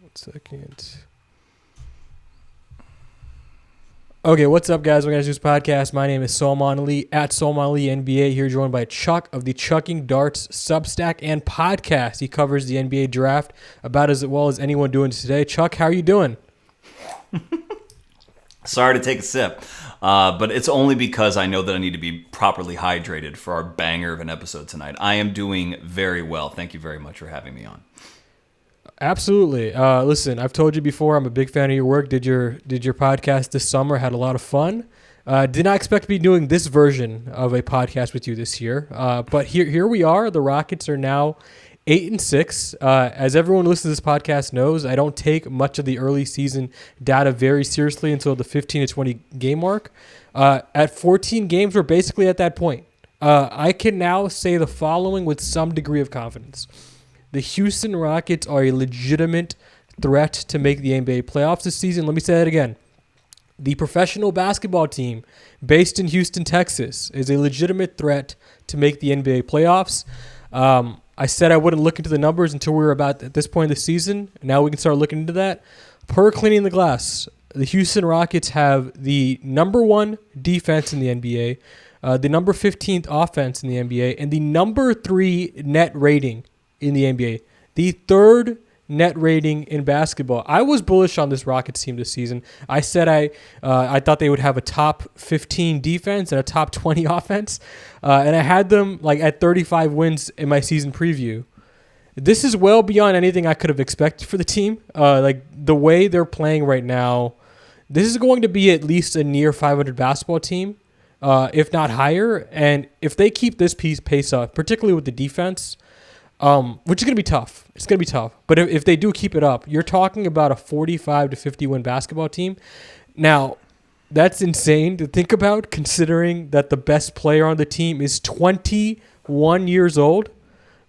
1 second. Okay, what's up, guys? We're going to do this podcast. My name is Salman Ali, at Salman Ali NBA, here joined by Chuck of the Chucking Darts Substack and podcast. He covers the NBA draft about as well as anyone doing today. Chuck, how are you doing? Sorry to take a sip, but it's only because I know that I need to be properly hydrated for our banger of an episode tonight. I am doing very well. Thank you very much for having me on. Absolutely. Listen, I've told you before, I'm a big fan of your work. Did your podcast this summer. Had a lot of fun. Did not expect to be doing this version of a podcast with you this year. But here we are. The Rockets are now 8-6. As everyone who listens to this podcast knows, I don't take much of the early season data very seriously until the 15 to 20 game mark. At 14 games, we're basically at that point. I can now say the following with some degree of confidence. The Houston Rockets are a legitimate threat to make the NBA playoffs this season. Let me say that again. The professional basketball team based in Houston, Texas, is a legitimate threat to make the NBA playoffs. I said I wouldn't look into the numbers until we were about at this point in the season. Now we can start looking into that. Per Cleaning the Glass, the Houston Rockets have the number 1 defense in the NBA, the number 15th offense in the NBA, and the number 3 net rating in the NBA. The 3rd net rating in basketball. I was bullish on this Rockets team this season. I said I thought they would have a top 15 defense and a top 20 offense, and I had them like at 35 wins in my season preview. This is well beyond anything I could have expected for the team. Like the way they're playing right now, this is going to be at least a near 500 basketball team, if not higher. And if they keep this pace up, particularly with the defense, which is going to be tough. It's going to be tough. But if they do keep it up, you're talking about a 45 to 50 win basketball team. Now, that's insane to think about, considering that the best player on the team is 21 years old.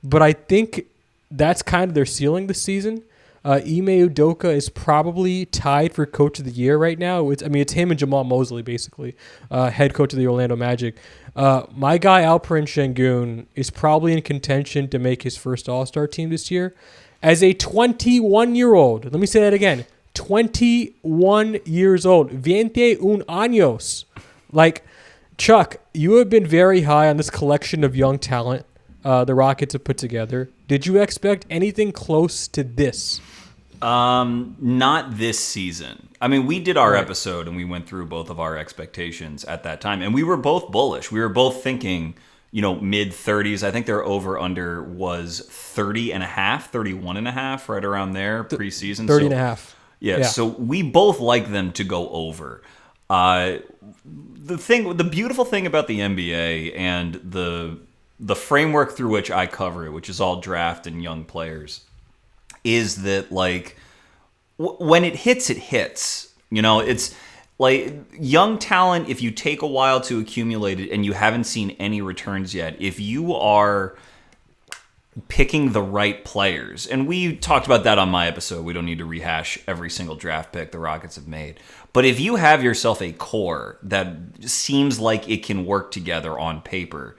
But I think that's kind of their ceiling this season. Ime Udoka is probably tied for Coach of the Year right now. It's him and Jamal Mosley, basically, head coach of the Orlando Magic. My guy, Alperen Şengün, is probably in contention to make his first All-Star team this year. As a 21-year-old, let me say that again, 21 years old, 21 años. Like, Chuck, you have been very high on this collection of young talent the Rockets have put together. Did you expect anything close to this? Not this season. I mean, we did our episode and we went through both of our expectations at that time, and we were both bullish. We were both thinking, mid 30s. I think their over under was 30 and a half, 31 and a half, right around there preseason. 30 and a half. Yeah. So we both like them to go over. The beautiful thing about the NBA and the framework through which I cover it, which is all draft and young players, is that like when it hits, it hits. It's like young talent, if you take a while to accumulate it and you haven't seen any returns yet, if you are picking the right players, and we talked about that on my episode, we don't need to rehash every single draft pick the Rockets have made, but if you have yourself a core that seems like it can work together on paper,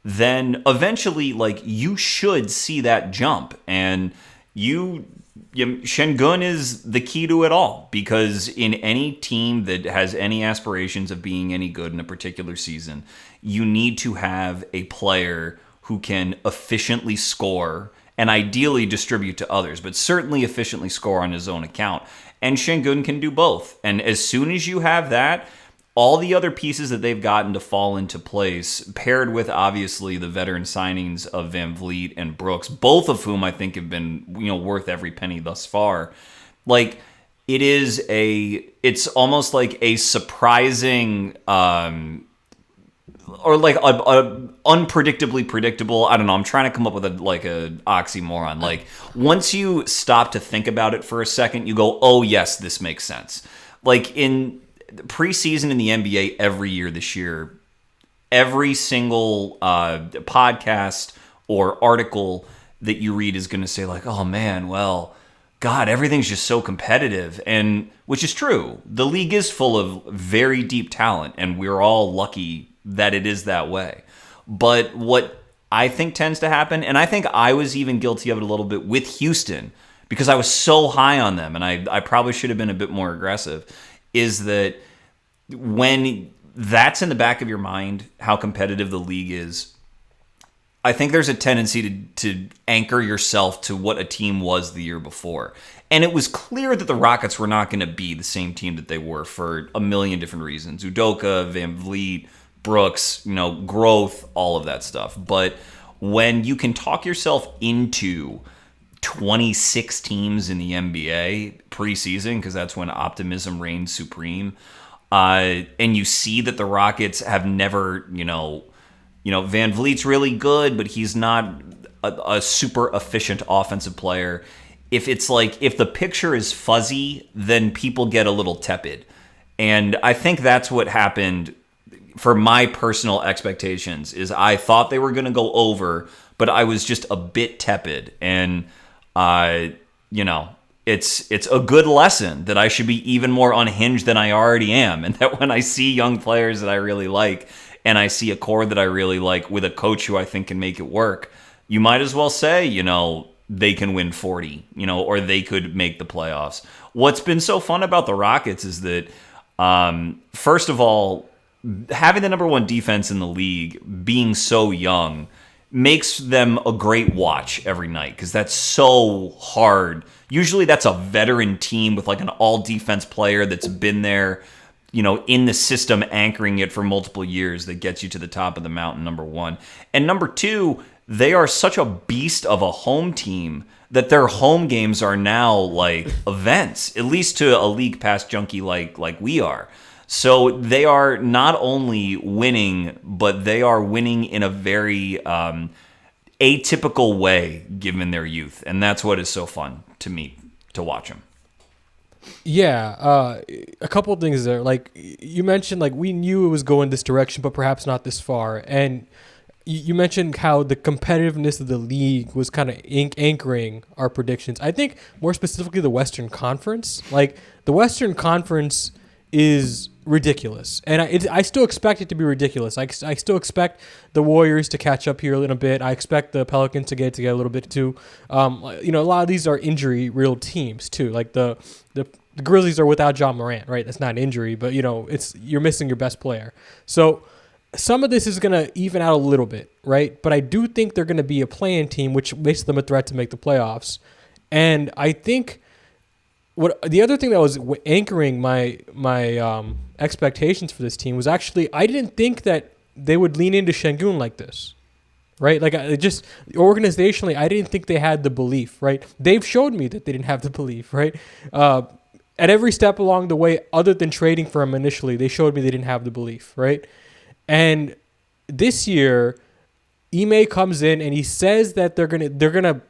then eventually, like, you should see that jump. And Şengün is the key to it all, because in any team that has any aspirations of being any good in a particular season, you need to have a player who can efficiently score and ideally distribute to others, but certainly efficiently score on his own account. And Şengün can do both. And as soon as you have that, all the other pieces that they've gotten to fall into place, paired with obviously the veteran signings of Van Vliet and Brooks, both of whom I think have been worth every penny thus far. Like it's almost like a surprising or like a unpredictably predictable. I don't know. I'm trying to come up with a oxymoron. Like once you stop to think about it for a second, you go, "Oh yes, this makes sense." Like in preseason in the NBA every year this year, every single podcast or article that you read is going to say like, oh man, well, God, everything's just so competitive. And which is true. The league is full of very deep talent, and we're all lucky that it is that way. But what I think tends to happen, and I think I was even guilty of it a little bit with Houston, because I was so high on them, and I probably should have been a bit more aggressive, is that when that's in the back of your mind, how competitive the league is, I think there's a tendency to anchor yourself to what a team was the year before. And it was clear that the Rockets were not going to be the same team that they were for a million different reasons. Udoka, Van Vliet, Brooks, growth, all of that stuff. But when you can talk yourself into 26 teams in the NBA preseason, because that's when optimism reigns supreme, and you see that the Rockets have never, Van Vliet's really good, but he's not a super efficient offensive player. If it's like, if the picture is fuzzy, then people get a little tepid. And I think that's what happened for my personal expectations, is I thought they were going to go over, but I was just a bit tepid. And, it's a good lesson that I should be even more unhinged than I already am. And that when I see young players that I really like, and I see a core that I really like with a coach who I think can make it work, you might as well say, they can win 40, or they could make the playoffs. What's been so fun about the Rockets is that, first of all, having the number one defense in the league, being so young, makes them a great watch every night, because that's so hard. Usually that's a veteran team with like an all-defense player that's been there, in the system, anchoring it for multiple years, that gets you to the top of the mountain, number one. And number two, they are such a beast of a home team that their home games are now like events, at least to a league pass junkie like we are. So they are not only winning, but they are winning in a very atypical way given their youth. And that's what is so fun to me to watch them. Yeah, a couple of things there. Like you mentioned, like we knew it was going this direction, but perhaps not this far. And you mentioned how the competitiveness of the league was kind of anchoring our predictions. I think more specifically the Western Conference. Like the Western Conference is ridiculous, and I still expect it to be ridiculous. I still expect the Warriors to catch up here a little bit. I expect the Pelicans to get a little bit too. A lot of these are injury-riddled teams too. Like the Grizzlies are without Ja Morant, right? That's not an injury, but you're missing your best player. So some of this is going to even out a little bit, right? But I do think they're going to be a play-in team, which makes them a threat to make the playoffs. And I think the other thing that was anchoring my expectations for this team was actually I didn't think that they would lean into Sengun like this, right? Like organizationally, I didn't think they had the belief, right? They've showed me that they didn't have the belief, right? At every step along the way, other than trading for him initially, they showed me they didn't have the belief, right? And this year, Ime comes in and he says that they're gonna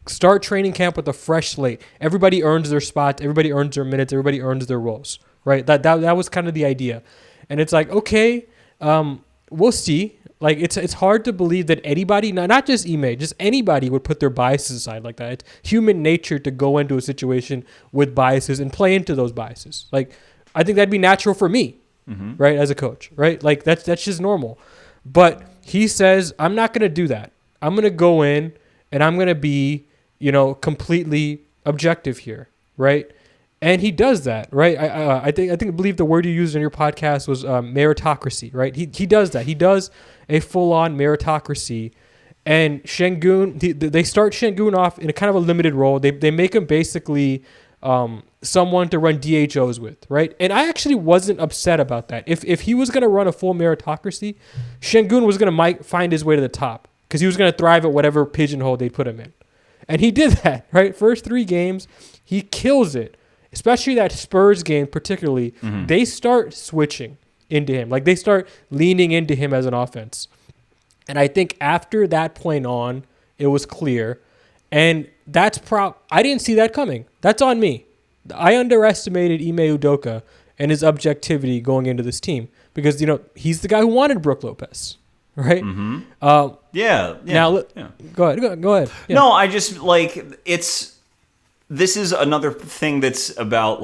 start training camp with a fresh slate. Everybody earns their spots. Everybody earns their minutes. Everybody earns their roles, right? That was kind of the idea. And it's like, okay, we'll see. Like it's hard to believe that anybody, not just Ime, just anybody would put their biases aside like that. It's human nature to go into a situation with biases and play into those biases. Like I think that'd be natural for me, right, as a coach, right? Like that's just normal. But he says, I'm not going to do that. I'm going to go in and I'm going to be, completely objective here, right? And he does that, right? I believe the word you used in your podcast was meritocracy, right? He does that. He does a full-on meritocracy. And Sengun, they start Sengun off in a kind of a limited role. They make him basically someone to run DHOs with, right? And I actually wasn't upset about that. If he was going to run a full meritocracy, Sengun was going to find his way to the top because he was going to thrive at whatever pigeonhole they put him in. And he did that, right? First 3 games, he kills it. Especially that Spurs game particularly, they start switching into him. Like they start leaning into him as an offense. And I think after that point on, it was clear. And that's I didn't see that coming. That's on me. I underestimated Ime Udoka and his objectivity going into this team because, he's the guy who wanted Brook Lopez, right? Yeah. Now, go ahead. Yeah. No, I just this is another thing that's about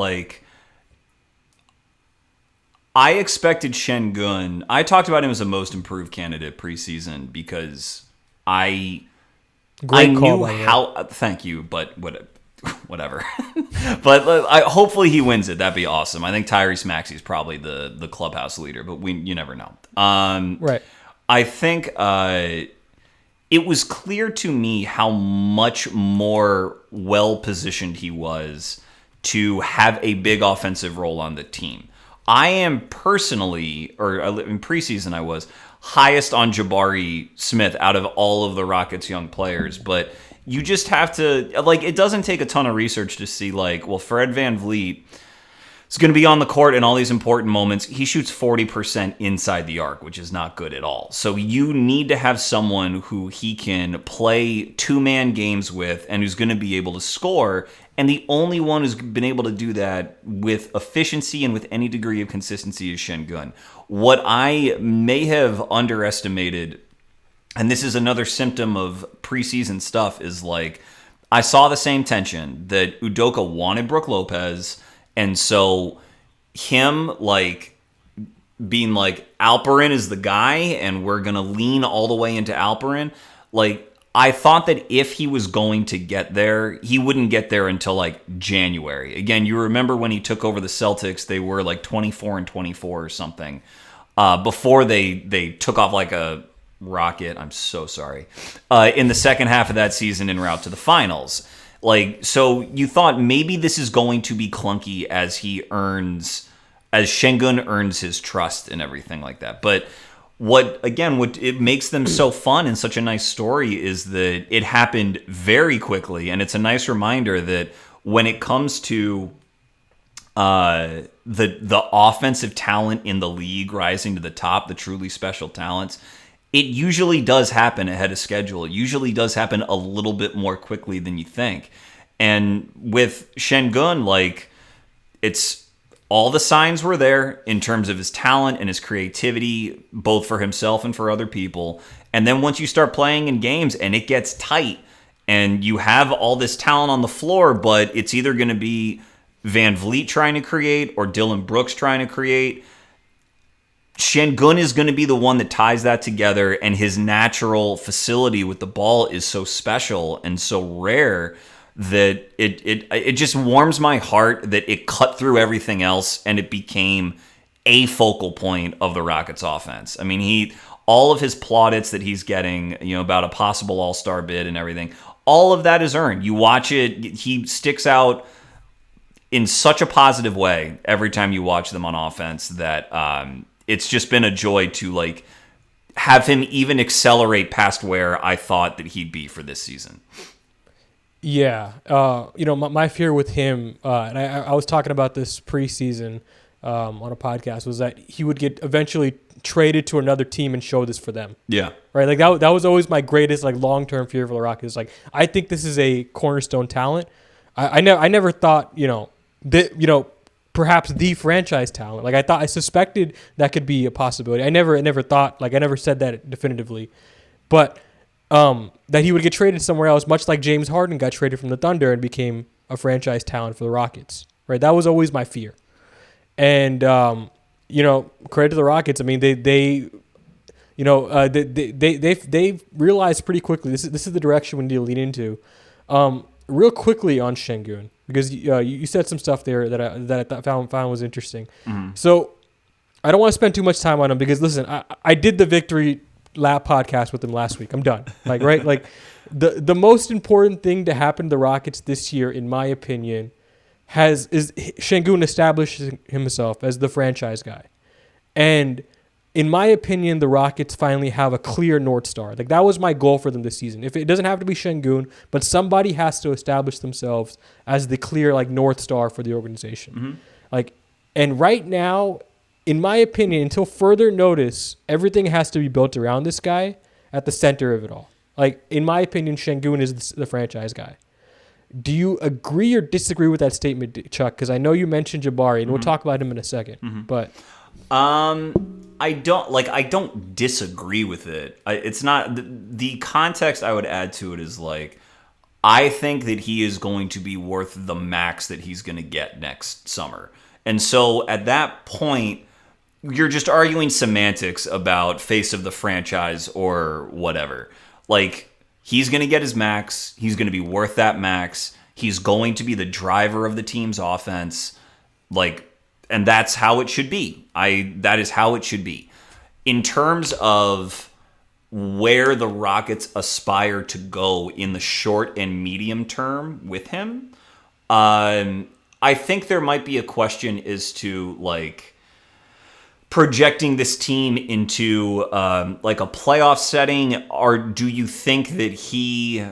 I expected Sengun. I talked about him as a most improved candidate preseason because I knew how. Thank you, but whatever. But hopefully he wins it. That'd be awesome. I think Tyrese Maxey's probably the clubhouse leader, but you never know. Right. I think it was clear to me how much more well-positioned he was to have a big offensive role on the team. I am personally, or in preseason I was, highest on Jabari Smith out of all of the Rockets' young players, but you just have to, like, it doesn't take a ton of research to see, like, well, Fred VanVleet is going to be on the court in all these important moments. He shoots 40% inside the arc, which is not good at all. So you need to have someone who he can play two-man games with and who's going to be able to score. And the only one who's been able to do that with efficiency and with any degree of consistency is Sengun. What I may have underestimated, and this is another symptom of preseason stuff, is like I saw the same tension that Udoka wanted Brook Lopez, and so him like being like Alperen is the guy, and we're gonna lean all the way into Alperen. Like I thought that if he was going to get there, he wouldn't get there until like January. Again, you remember when he took over the Celtics, they were like 24-24 or something before they took off like a rocket. I'm so sorry. In the second half of that season en route to the finals. Like, so you thought maybe this is going to be clunky as Sengun earns his trust and everything like that. But what it makes them so fun and such a nice story is that it happened very quickly. And it's a nice reminder that when it comes to the offensive talent in the league rising to the top, the truly special talents, it usually does happen ahead of schedule. It usually does happen a little bit more quickly than you think. And with Sengun, like, it's all the signs were there in terms of his talent and his creativity, both for himself and for other people. And then once you start playing in games and it gets tight and you have all this talent on the floor, but it's either going to be VanVleet trying to create or Dylan Brooks trying to create, Sengun is going to be the one that ties that together, and his natural facility with the ball is so special and so rare that it just warms my heart that it cut through everything else and it became a focal point of the Rockets offense. I mean, all of his plaudits that he's getting, about a possible all-star bid and everything, all of that is earned. You watch it, he sticks out in such a positive way every time you watch them on offense that it's just been a joy to like have him even accelerate past where I thought that he'd be for this season. Yeah. My fear with him, and I was talking about this preseason on a podcast, was that he would get eventually traded to another team and show this for them. Yeah. Right? Like that was always my greatest like long-term fear for the Rockets. Like I think this is a cornerstone talent. I never thought, perhaps the franchise talent. Like I suspected that could be a possibility. I never thought, like I never said that definitively, but that he would get traded somewhere else, much like James Harden got traded from the Thunder and became a franchise talent for the Rockets. Right, that was always my fear. And credit to the Rockets. I mean, they realized pretty quickly this is the direction we need to lean into. Real quickly on Sengun, because you said some stuff there that I found was interesting. Mm-hmm. So I don't want to spend too much time on him because listen, I did the Victory Lap podcast with him last week. I'm done. Like right, like the most important thing to happen to the Rockets this year, in my opinion, is Sengun establishing himself as the franchise guy, and in my opinion, the Rockets finally have a clear North Star. Like that was my goal for them this season. If it doesn't have to be Sengun, but somebody has to establish themselves as the clear like North Star for the organization. Mm-hmm. Like, and right now, in my opinion, until further notice, everything has to be built around this guy at the center of it all. Like in my opinion, Sengun is the franchise guy. Do you agree or disagree with that statement, Chuck? Because I know you mentioned Jabari, and mm-hmm. we'll talk about him in a second. Mm-hmm. But I don't disagree with it. It's not the context I would add to it is like I think that he is going to be worth the max that he's going to get next summer. And so at that point, you're just arguing semantics about face of the franchise or whatever. Like he's going to get his max. He's going to be worth that max. He's going to be the driver of the team's offense. And that's how it should be. That is how it should be. In terms of where the Rockets aspire to go in the short and medium term with him, I think there might be a question as to projecting this team into a playoff setting, or do you think that he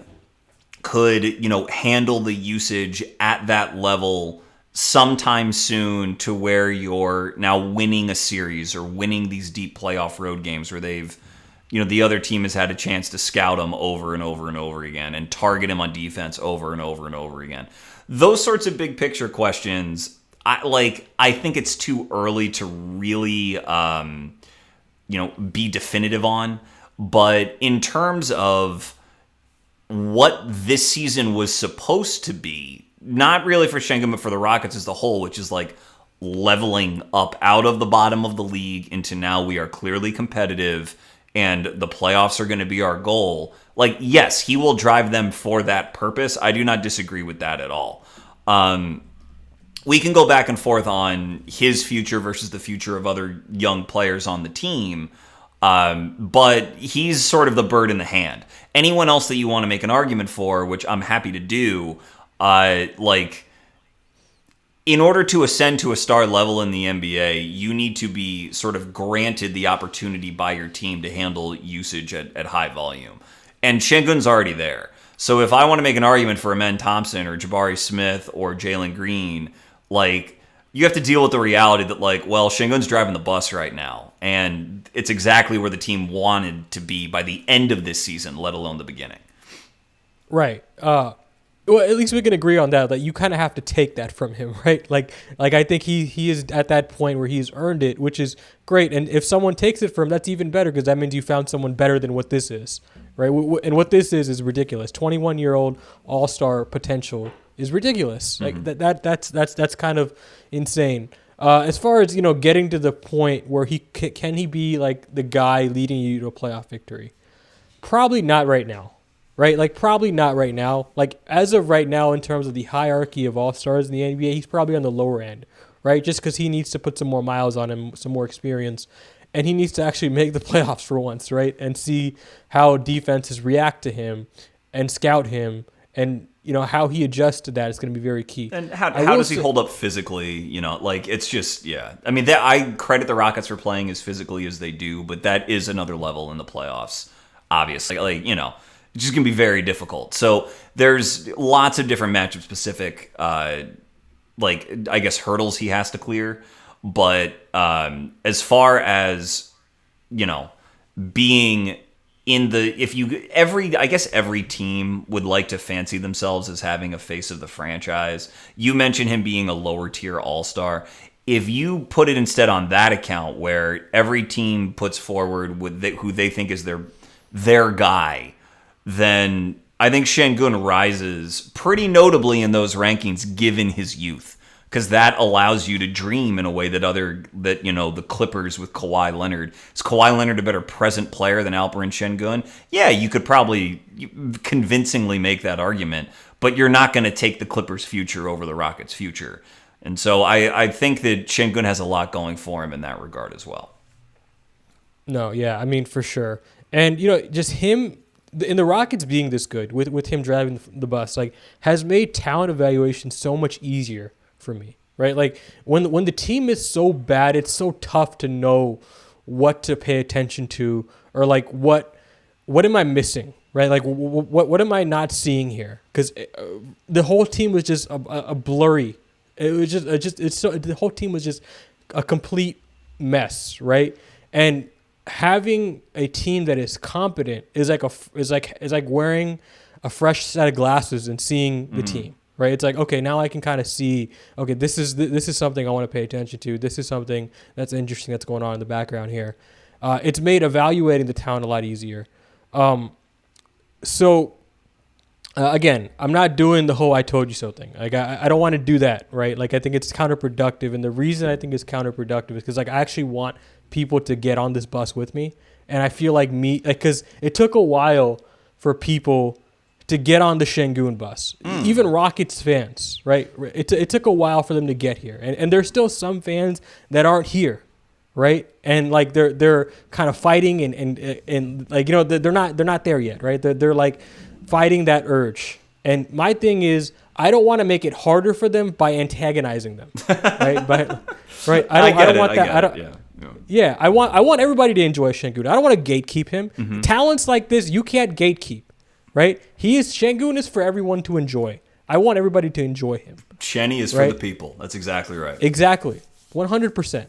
could, handle the usage at that level sometime soon to where you're now winning a series or winning these deep playoff road games where they've, the other team has had a chance to scout him over and over and over again and target him on defense over and over and over again. Those sorts of big picture questions, I think it's too early to really, be definitive on. But in terms of what this season was supposed to be, not really for Sengun, but for the Rockets as a whole, which is leveling up out of the bottom of the league into now we are clearly competitive and the playoffs are going to be our goal. Yes, he will drive them for that purpose. I do not disagree with that at all. We can go back and forth on his future versus the future of other young players on the team, but he's sort of the bird in the hand. Anyone else that you want to make an argument for, which I'm happy to do, in order to ascend to a star level in the NBA, you need to be sort of granted the opportunity by your team to handle usage at high volume. And Sengun's already there. So if I want to make an argument for Amen Thompson or Jabari Smith or Jalen Green, you have to deal with the reality that, Sengun's driving the bus right now. And it's exactly where the team wanted to be by the end of this season, let alone the beginning. Right. Well, at least we can agree on that. You kind of have to take that from him, right? I think he is at that point where he's earned it, which is great. And if someone takes it from him, that's even better because that means you found someone better than what this is, right? And what this is ridiculous. 21-year-old all-star potential is ridiculous. Mm-hmm. That's kind of insane. As far as getting to the point where can he be the guy leading you to a playoff victory? Probably not right now. Right? Probably not right now. As of right now, in terms of the hierarchy of all-stars in the NBA, he's probably on the lower end, right? Just because he needs to put some more miles on him, some more experience, and he needs to actually make the playoffs for once, right? And see how defenses react to him and scout him, and how he adjusts to that is going to be very key. And how does he hold up physically? It's just, yeah. I mean, I credit the Rockets for playing as physically as they do, but that is another level in the playoffs, obviously. It's just going to be very difficult. So there's lots of different matchup specific, I guess, hurdles he has to clear. But as far as, being in the, I guess every team would like to fancy themselves as having a face of the franchise. You mentioned him being a lower tier all-star. If you put it instead on that account where every team puts forward who they think is their guy, then I think Sengun rises pretty notably in those rankings given his youth, because that allows you to dream in a way that the Clippers with Kawhi Leonard. Is Kawhi Leonard a better present player than Alperen Şengün? Yeah, you could probably convincingly make that argument, but you're not going to take the Clippers' future over the Rockets' future. And so I think that Sengun has a lot going for him in that regard as well. No, yeah, I mean, for sure. And, just him in the Rockets being this good with him driving the bus, has made talent evaluation so much easier for me, right? When the team is so bad, it's so tough to know what to pay attention to, or what am I missing, right? What am I not seeing here? Because the whole team was just a blurry. It was the whole team was just a complete mess, right? And having a team that is competent is like wearing a fresh set of glasses and seeing the team, right? It's okay, now I can kind of see, okay, this is something I want to pay attention to. This is something that's interesting that's going on in the background here. It's made evaluating the talent a lot easier. Again, I'm not doing the whole "I told you so" thing. I don't want to do that, right? I think it's counterproductive, and the reason I think it's counterproductive is because I actually want people to get on this bus with me, and I feel because it took a while for people to get on the Şengün bus. Even Rockets fans, right? It took a while for them to get here, and there's still some fans that aren't here, right? And like they're kind of fighting and like, you know, they're not there yet, right? They're like fighting that urge. And my thing is, I don't want to make it harder for them by antagonizing them, right? Right. I don't want that. Yeah. I want everybody to enjoy Şengün. I don't want to gatekeep him. Mm-hmm. Talents like this, you can't gatekeep, right? Şengün is for everyone to enjoy. I want everybody to enjoy him. Shenny is for the people. That's exactly right. Exactly. 100%.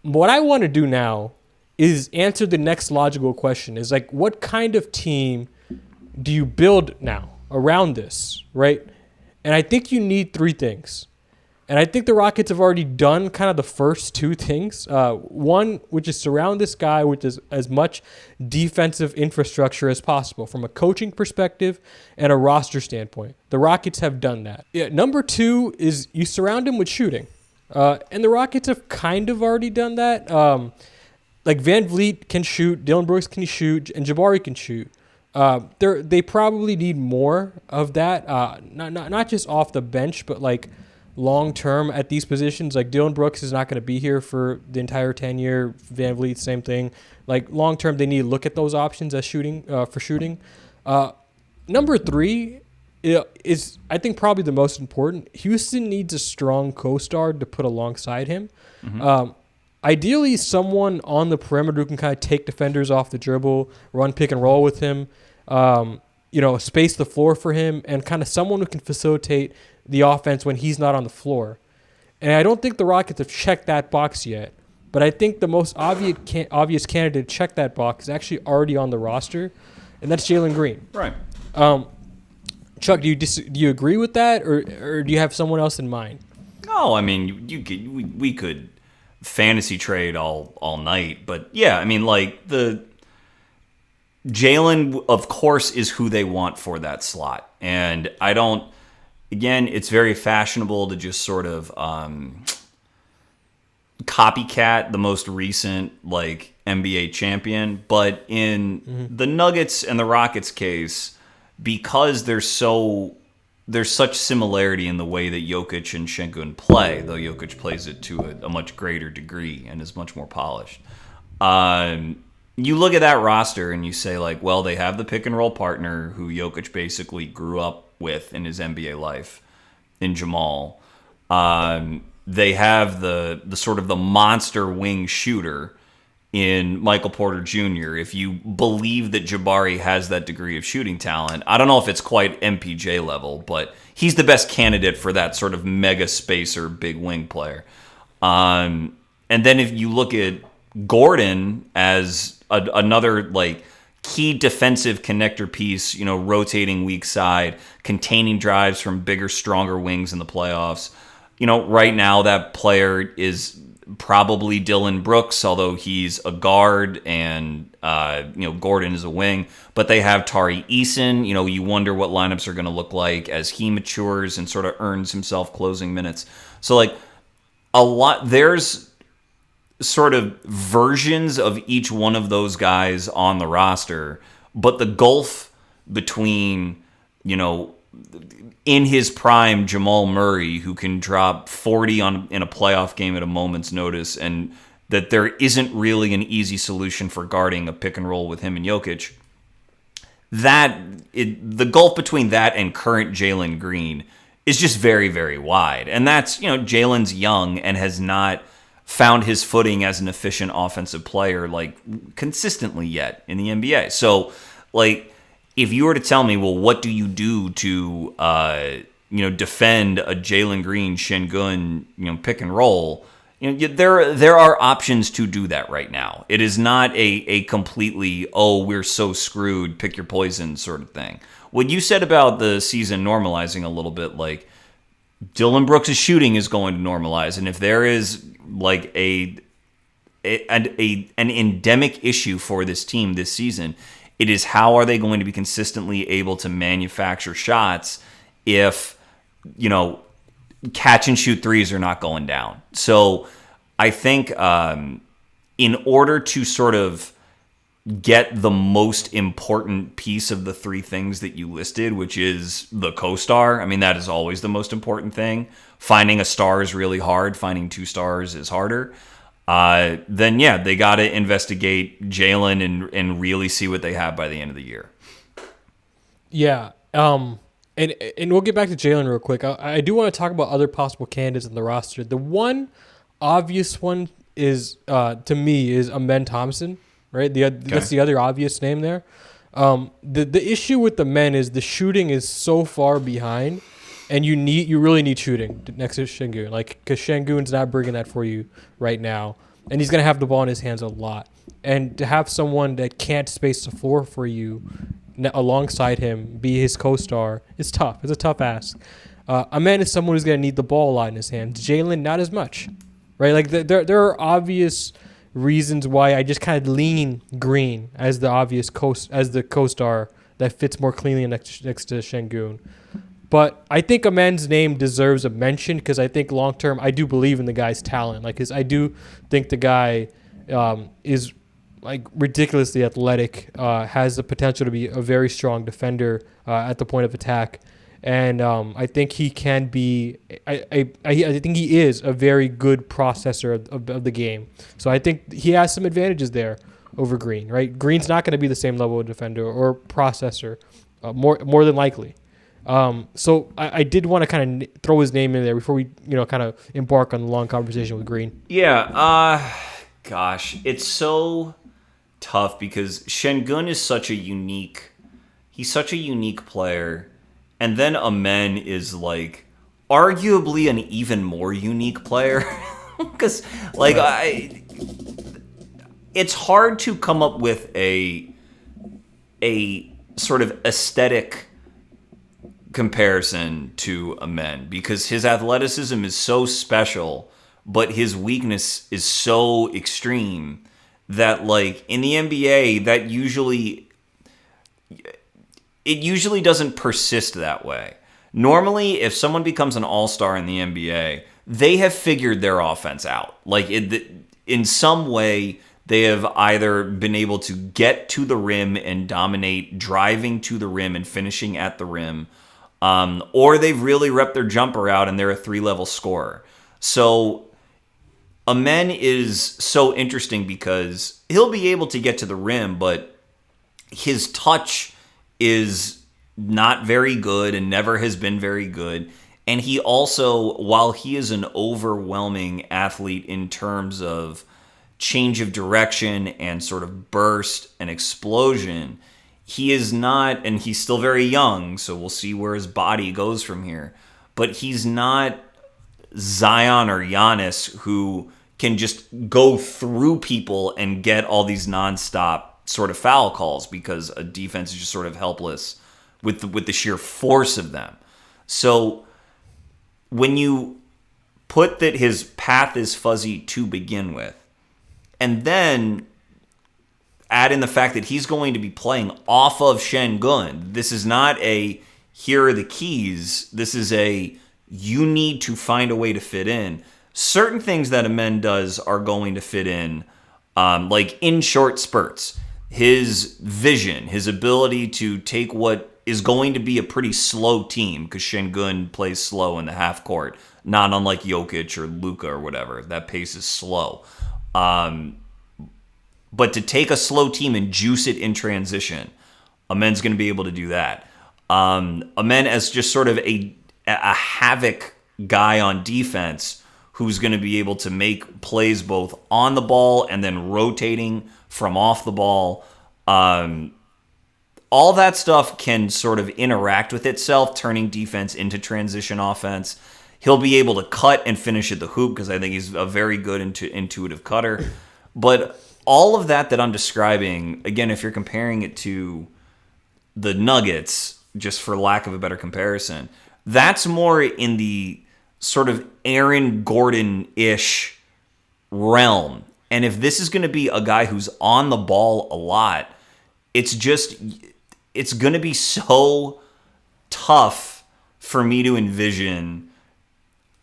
What I want to do now is answer the next logical question, is like, what kind of team do you build now around this, right? And I think you need three things. And I think the Rockets have already done kind of the first two things. One, which is surround this guy with as much defensive infrastructure as possible from a coaching perspective and a roster standpoint. The Rockets have done that. Yeah, number two is you surround him with shooting. And the Rockets have kind of already done that. Like Van Vliet can shoot, Dylan Brooks can shoot, and Jabari can shoot. They probably need more of that. Not just off the bench, but like long term at these positions. Like Dylan Brooks is not going to be here for the entire 10-year. Van Vliet, same thing. Like long term, they need to look at those options as shooting. Number three is, I think, probably the most important. Houston needs a strong co-star to put alongside him. Mm-hmm. Ideally, someone on the perimeter who can kind of take defenders off the dribble, run pick and roll with him, space the floor for him, and kind of someone who can facilitate the offense when he's not on the floor. And I don't think the Rockets have checked that box yet, but I think the most obvious candidate to check that box is actually already on the roster, and that's Jalen Green. Right. Chuck, do you agree with that, or do you have someone else in mind? No, I mean, we could fantasy trade all night, but yeah, I mean, like the Jalen, of course, is who they want for that slot, and I don't. Again, it's very fashionable to just sort of copycat the most recent like NBA champion, but in the Nuggets and the Rockets case, because there's such similarity in the way that Jokic and Şengün play, though Jokic plays it to a much greater degree and is much more polished. You look at that roster and you say, like, well, they have the pick and roll partner who Jokic basically grew up with in his NBA life in Jamal. They have the sort of the monster wing shooter in Michael Porter Jr. If you believe that Jabari has that degree of shooting talent, I don't know if it's quite MPJ level, but he's the best candidate for that sort of mega spacer, big wing player. And then if you look at Gordon as another like key defensive connector piece, rotating weak side, containing drives from bigger, stronger wings in the playoffs. Right now that player is probably Dylan Brooks, although he's a guard, and Gordon is a wing. But they have Tari Eason. You wonder what lineups are going to look like as he matures and sort of earns himself closing minutes. So like there's sort of versions of each one of those guys on the roster, but the gulf between, in his prime, Jamal Murray, who can drop 40 in a playoff game at a moment's notice, and that there isn't really an easy solution for guarding a pick and roll with him and Jokic. The gulf between that and current Jalen Green is just very, very wide. And that's, Jalen's young and has not found his footing as an efficient offensive player like consistently yet in the NBA. So like if you were to tell me, well, what do you do to defend a Jalen Green Şengün pick and roll, there are options to do that right now. It is not a completely we're so screwed, pick your poison sort of thing. What you said about the season normalizing a little bit, like Dylan Brooks' shooting is going to normalize, and if there is like an endemic issue for this team this season, it is how are they going to be consistently able to manufacture shots if catch and shoot threes are not going down. So I think in order to sort of get the most important piece of the three things that you listed, which is the co-star. I mean, that is always the most important thing. Finding a star is really hard. Finding two stars is harder. Then, yeah, they got to investigate Jaylen and really see what they have by the end of the year. Yeah. And we'll get back to Jaylen real quick. I do want to talk about other possible candidates in the roster. The one obvious one is, to me, is Amen Thompson, right? That's the other obvious name there. The issue with the men is the shooting is so far behind, and you really need shooting next to Sengun, because Sengun's not bringing that for you right now, and he's gonna have the ball in his hands a lot. And to have someone that can't space the floor for you alongside him be his co-star is tough. It's a tough ask. Amen is someone who's gonna need the ball a lot in his hands. Jaylen, not as much, right? Like there are obvious reasons why I just kind of lean Green as the obvious co-star that fits more cleanly next to Sengun. But I think Amen's name deserves a mention because I think long term I do believe in the guy's talent. I do think the guy is ridiculously athletic, has the potential to be a very strong defender at the point of attack. And I think he can be. I think he is a very good processor of the game. So I think he has some advantages there over Green. Right, Green's not going to be the same level of defender or processor, more than likely. So I did want to kind of throw his name in there before we kind of embark on the long conversation with Green. Yeah. Gosh, it's so tough because Sengun is such a unique. He's such a unique player. And then Amen is arguably an even more unique player because it's hard to come up with a sort of aesthetic comparison to Amen because his athleticism is so special, but his weakness is so extreme that in the NBA that it usually doesn't persist that way. Normally, if someone becomes an all-star in the NBA, they have figured their offense out. In some way, they have either been able to get to the rim and dominate, driving to the rim and finishing at the rim, or they've really repped their jumper out and they're a 3-level scorer. So Amen is so interesting because he'll be able to get to the rim, but his touch is not very good and never has been very good. And he also, while he is an overwhelming athlete in terms of change of direction and sort of burst and explosion, he is not, and he's still very young, so we'll see where his body goes from here. But he's not Zion or Giannis who can just go through people and get all these nonstop sort of foul calls because a defense is just sort of helpless with the sheer force of them. So when you put that his path is fuzzy to begin with, and then add in the fact that he's going to be playing off of Sengun, this is not a here are the keys. This is a you need to find a way to fit in. Certain things that Amen does are going to fit in, in short spurts. His vision, his ability to take what is going to be a pretty slow team, because Sengun plays slow in the half court, not unlike Jokic or Luka or whatever. That pace is slow. But to take a slow team and juice it in transition, Amen's going to be able to do that. Amen as just sort of a havoc guy on defense who's going to be able to make plays both on the ball and then rotating from off the ball. All that stuff can sort of interact with itself, turning defense into transition offense. He'll be able to cut and finish at the hoop because I think he's a very good intuitive cutter. But all of that I'm describing, again, if you're comparing it to the Nuggets, just for lack of a better comparison, that's more in the sort of Aaron Gordon-ish realm. And if this is going to be a guy who's on the ball a lot, it's going to be so tough for me to envision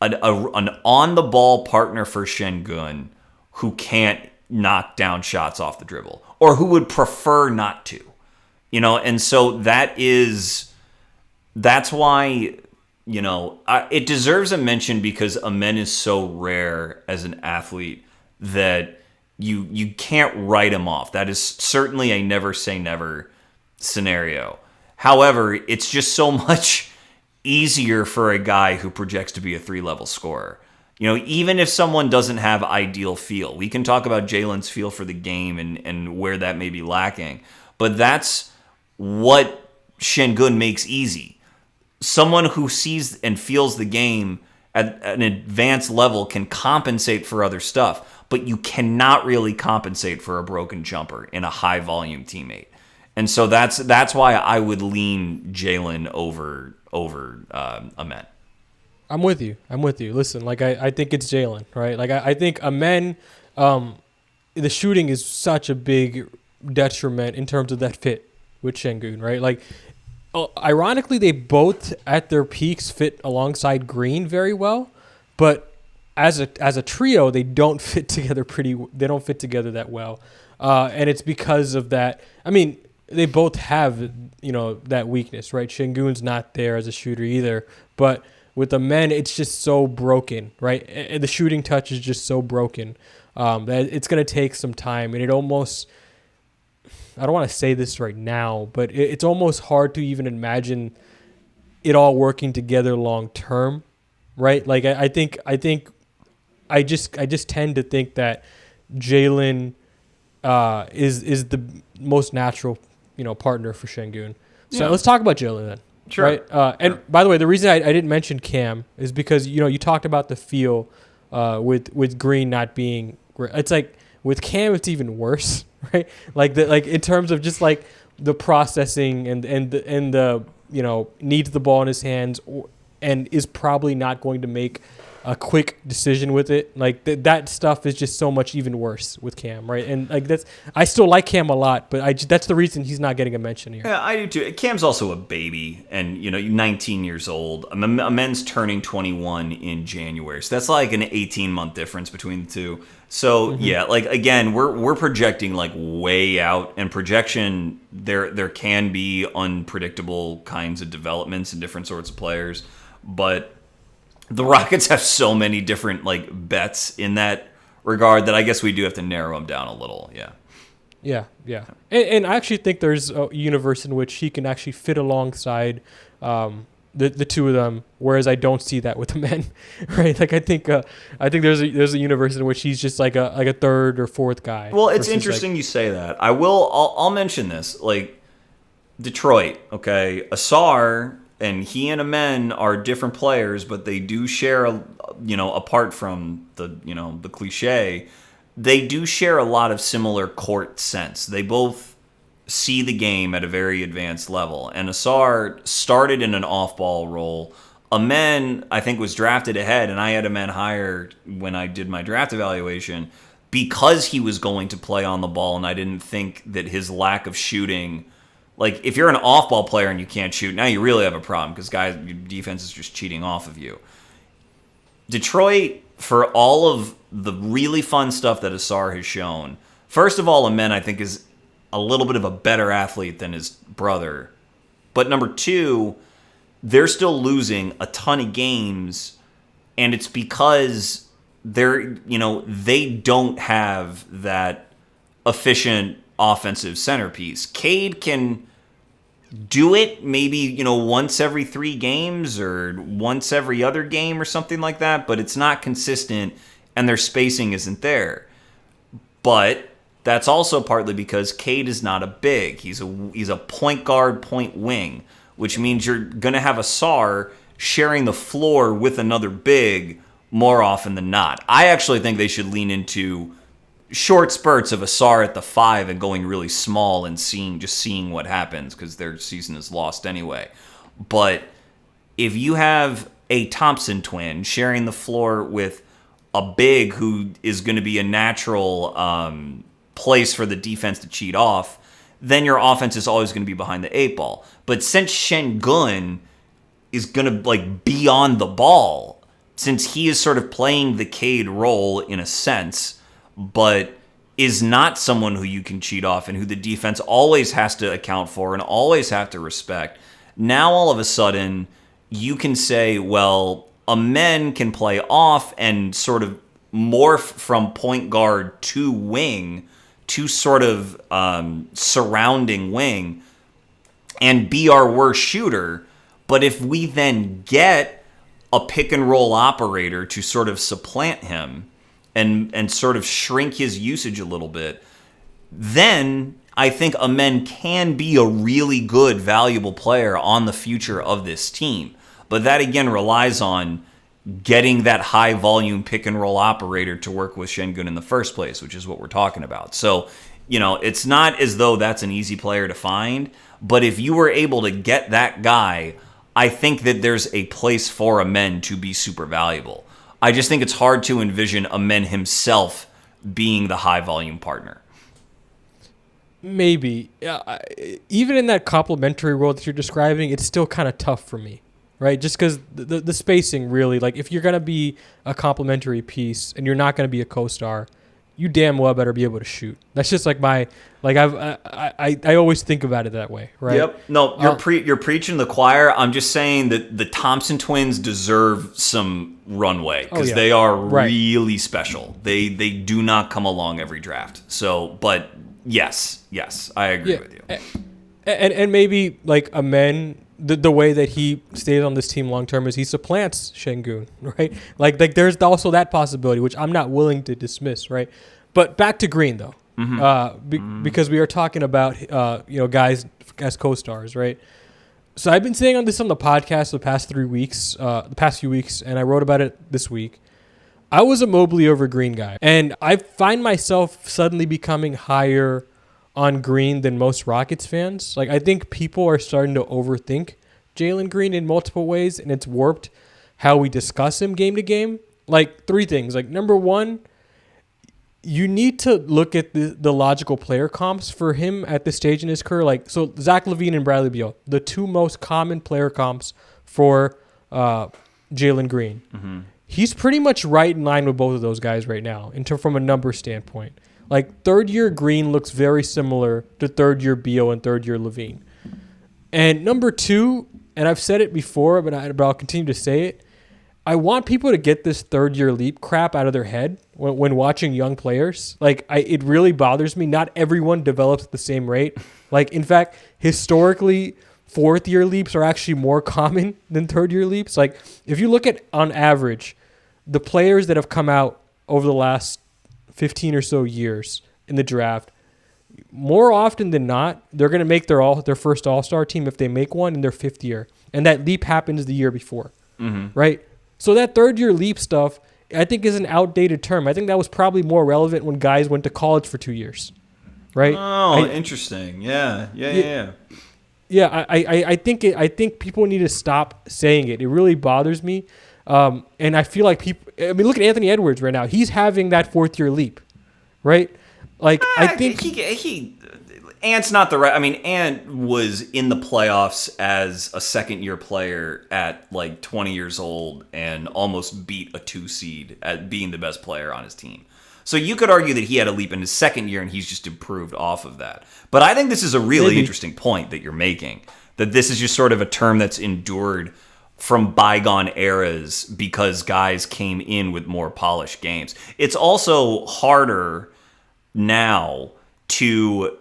an on-the-ball partner for Sengun who can't knock down shots off the dribble, or who would prefer not to, and so that's why, it deserves a mention because Amen is so rare as an athlete that you can't write him off. That is certainly a never say never scenario. However, it's just so much easier for a guy who projects to be a 3-level scorer. Even if someone doesn't have ideal feel, we can talk about Jalen's feel for the game and where that may be lacking. But that's what Sengun makes easy. Someone who sees and feels the game at an advanced level can compensate for other stuff, but you cannot really compensate for a broken jumper in a high volume teammate. And so that's why I would lean Jalen over Amen. I'm with you. Listen, I think it's Jalen, right? I think Amen, the shooting is such a big detriment in terms of that fit with Sengun, right? Ironically, they both at their peaks fit alongside Green very well, but as a trio, they don't fit together that well, and it's because of that. I mean, they both have that weakness, right? Sengun's not there as a shooter either, but with the men, it's just so broken, right? And the shooting touch is just so broken that it's going to take some time, and it almost. I don't want to say this right now, but it's almost hard to even imagine it all working together long term, right? I just tend to think that Jalen is the most natural, partner for Sengun. So let's talk about Jalen then. Sure. Right. And by the way, the reason I didn't mention Cam is because you talked about the feel with Green not being. It's like with Cam, it's even worse. Right, in terms of just the processing and the needs the ball in his hands and is probably not going to make a quick decision with it. That stuff is just so much even worse with Cam, right? And I still like Cam a lot, but that's the reason he's not getting a mention here. Yeah, I do too. Cam's also a baby, and 19 years old. Amen's turning 21 in January, so that's like an 18-month difference between the two. So yeah, again, we're projecting way out, and projection there can be unpredictable kinds of developments and different sorts of players, but the Rockets have so many different bets in that regard that I guess we do have to narrow them down a little. Yeah. Yeah. And I actually think there's a universe in which he can actually fit alongside the two of them, whereas I don't see that with the men, right? I think there's a universe in which he's just like a third or fourth guy. Well, it's interesting you say that. I'll mention this. Detroit, okay, Asar and he and Amen are different players, but they do share apart from the cliche, they do share a lot of similar court sense. They both see the game at a very advanced level. And Asar started in an off-ball role. Amen, I think, was drafted ahead, and I had Amen higher when I did my draft evaluation because he was going to play on the ball, and I didn't think that his lack of shooting... if you're an off-ball player and you can't shoot, now you really have a problem because your defense is just cheating off of you. Detroit, for all of the really fun stuff that Asar has shown, first of all, Amen, I think, is a little bit of a better athlete than his brother. But number two, they're still losing a ton of games, and it's because they don't have that efficient offensive centerpiece. Cade can do it maybe, once every 3 games or once every other game or something like that, but it's not consistent and their spacing isn't there. But that's also partly because Cade is not a big. He's a point guard, point wing, which means you're going to have Asar sharing the floor with another big more often than not. I actually think they should lean into short spurts of Asar at the 5 and going really small and seeing what happens because their season is lost anyway. But if you have a Thompson twin sharing the floor with a big who is going to be a natural place for the defense to cheat off, then your offense is always going to be behind the 8 ball. But since Sengun is going to be on the ball, since he is sort of playing the Cade role in a sense, but is not someone who you can cheat off and who the defense always has to account for and always have to respect. Now, all of a sudden, you can say, well, Amen can play off and sort of morph from point guard to wing to sort of surrounding wing and be our worst shooter. But if we then get a pick and roll operator to sort of supplant him and sort of shrink his usage a little bit, then I think Amen can be a really good, valuable player on the future of this team. But that, again, relies on getting that high-volume pick-and-roll operator to work with Sengun in the first place, which is what we're talking about. So, it's not as though that's an easy player to find, but if you were able to get that guy, I think that there's a place for Amen to be super valuable. I just think it's hard to envision Amen himself being the high-volume partner. Maybe. Even in that complementary role that you're describing, it's still kind of tough for me, right? Just because the spacing really, like, if you're going to be a complementary piece and you're not going to be a co-star, you damn well better be able to shoot. That's just like I always think about it that way, right? Yep. No, you're preaching the choir. I'm just saying that the Thompson twins deserve some runway because they are really special. They do not come along every draft. So, but yes, I agree with you. And maybe like Amen, the way that he stays on this team long term is he supplants Sengun, right? Like there's also that possibility, which I'm not willing to dismiss, right? But back to Green though, because we are talking about guys as co-stars, right? So I've been saying on the podcast the past few weeks, and I wrote about it this week. I was a Mobley over Green guy, and I find myself suddenly becoming higher on Green than most Rockets fans. Like, I think people are starting to overthink Jalen Green in multiple ways, and it's warped how we discuss him game to game. Like, three things. Like, number one, you need to look at the logical player comps for him at this stage in his career. Like, so Zach LaVine and Bradley Beal, the two most common player comps for Jalen Green. Mm-hmm. He's pretty much right in line with both of those guys right now from a number standpoint. Like, third-year Green looks very similar to third-year Beal and third-year LaVine. And number two, and I've said it before, but I'll continue to say it, I want people to get this third-year leap crap out of their head when watching young players. Like, it really bothers me. Not everyone develops at the same rate. Like, in fact, historically, fourth-year leaps are actually more common than third-year leaps. Like, if you look at, on average, the players that have come out over the last 15 or so years in the draft, more often than not, they're going to make their first All-Star team if they make one in their fifth year. And that leap happens the year before, right? So that third-year leap stuff, I think, is an outdated term. I think that was probably more relevant when guys went to college for 2 years, right? Oh, interesting. Yeah. Yeah, I think people need to stop saying it. It really bothers me. And I feel like look at Anthony Edwards right now. He's having that fourth-year leap, right? Like, I think Ant's not the right. I mean, Ant was in the playoffs as a second-year player at like 20 years old and almost beat a 2 seed at being the best player on his team. So you could argue that he had a leap in his second year and he's just improved off of that. But I think this is a really interesting point that you're making, that this is just sort of a term that's endured from bygone eras because guys came in with more polished games. It's also harder now to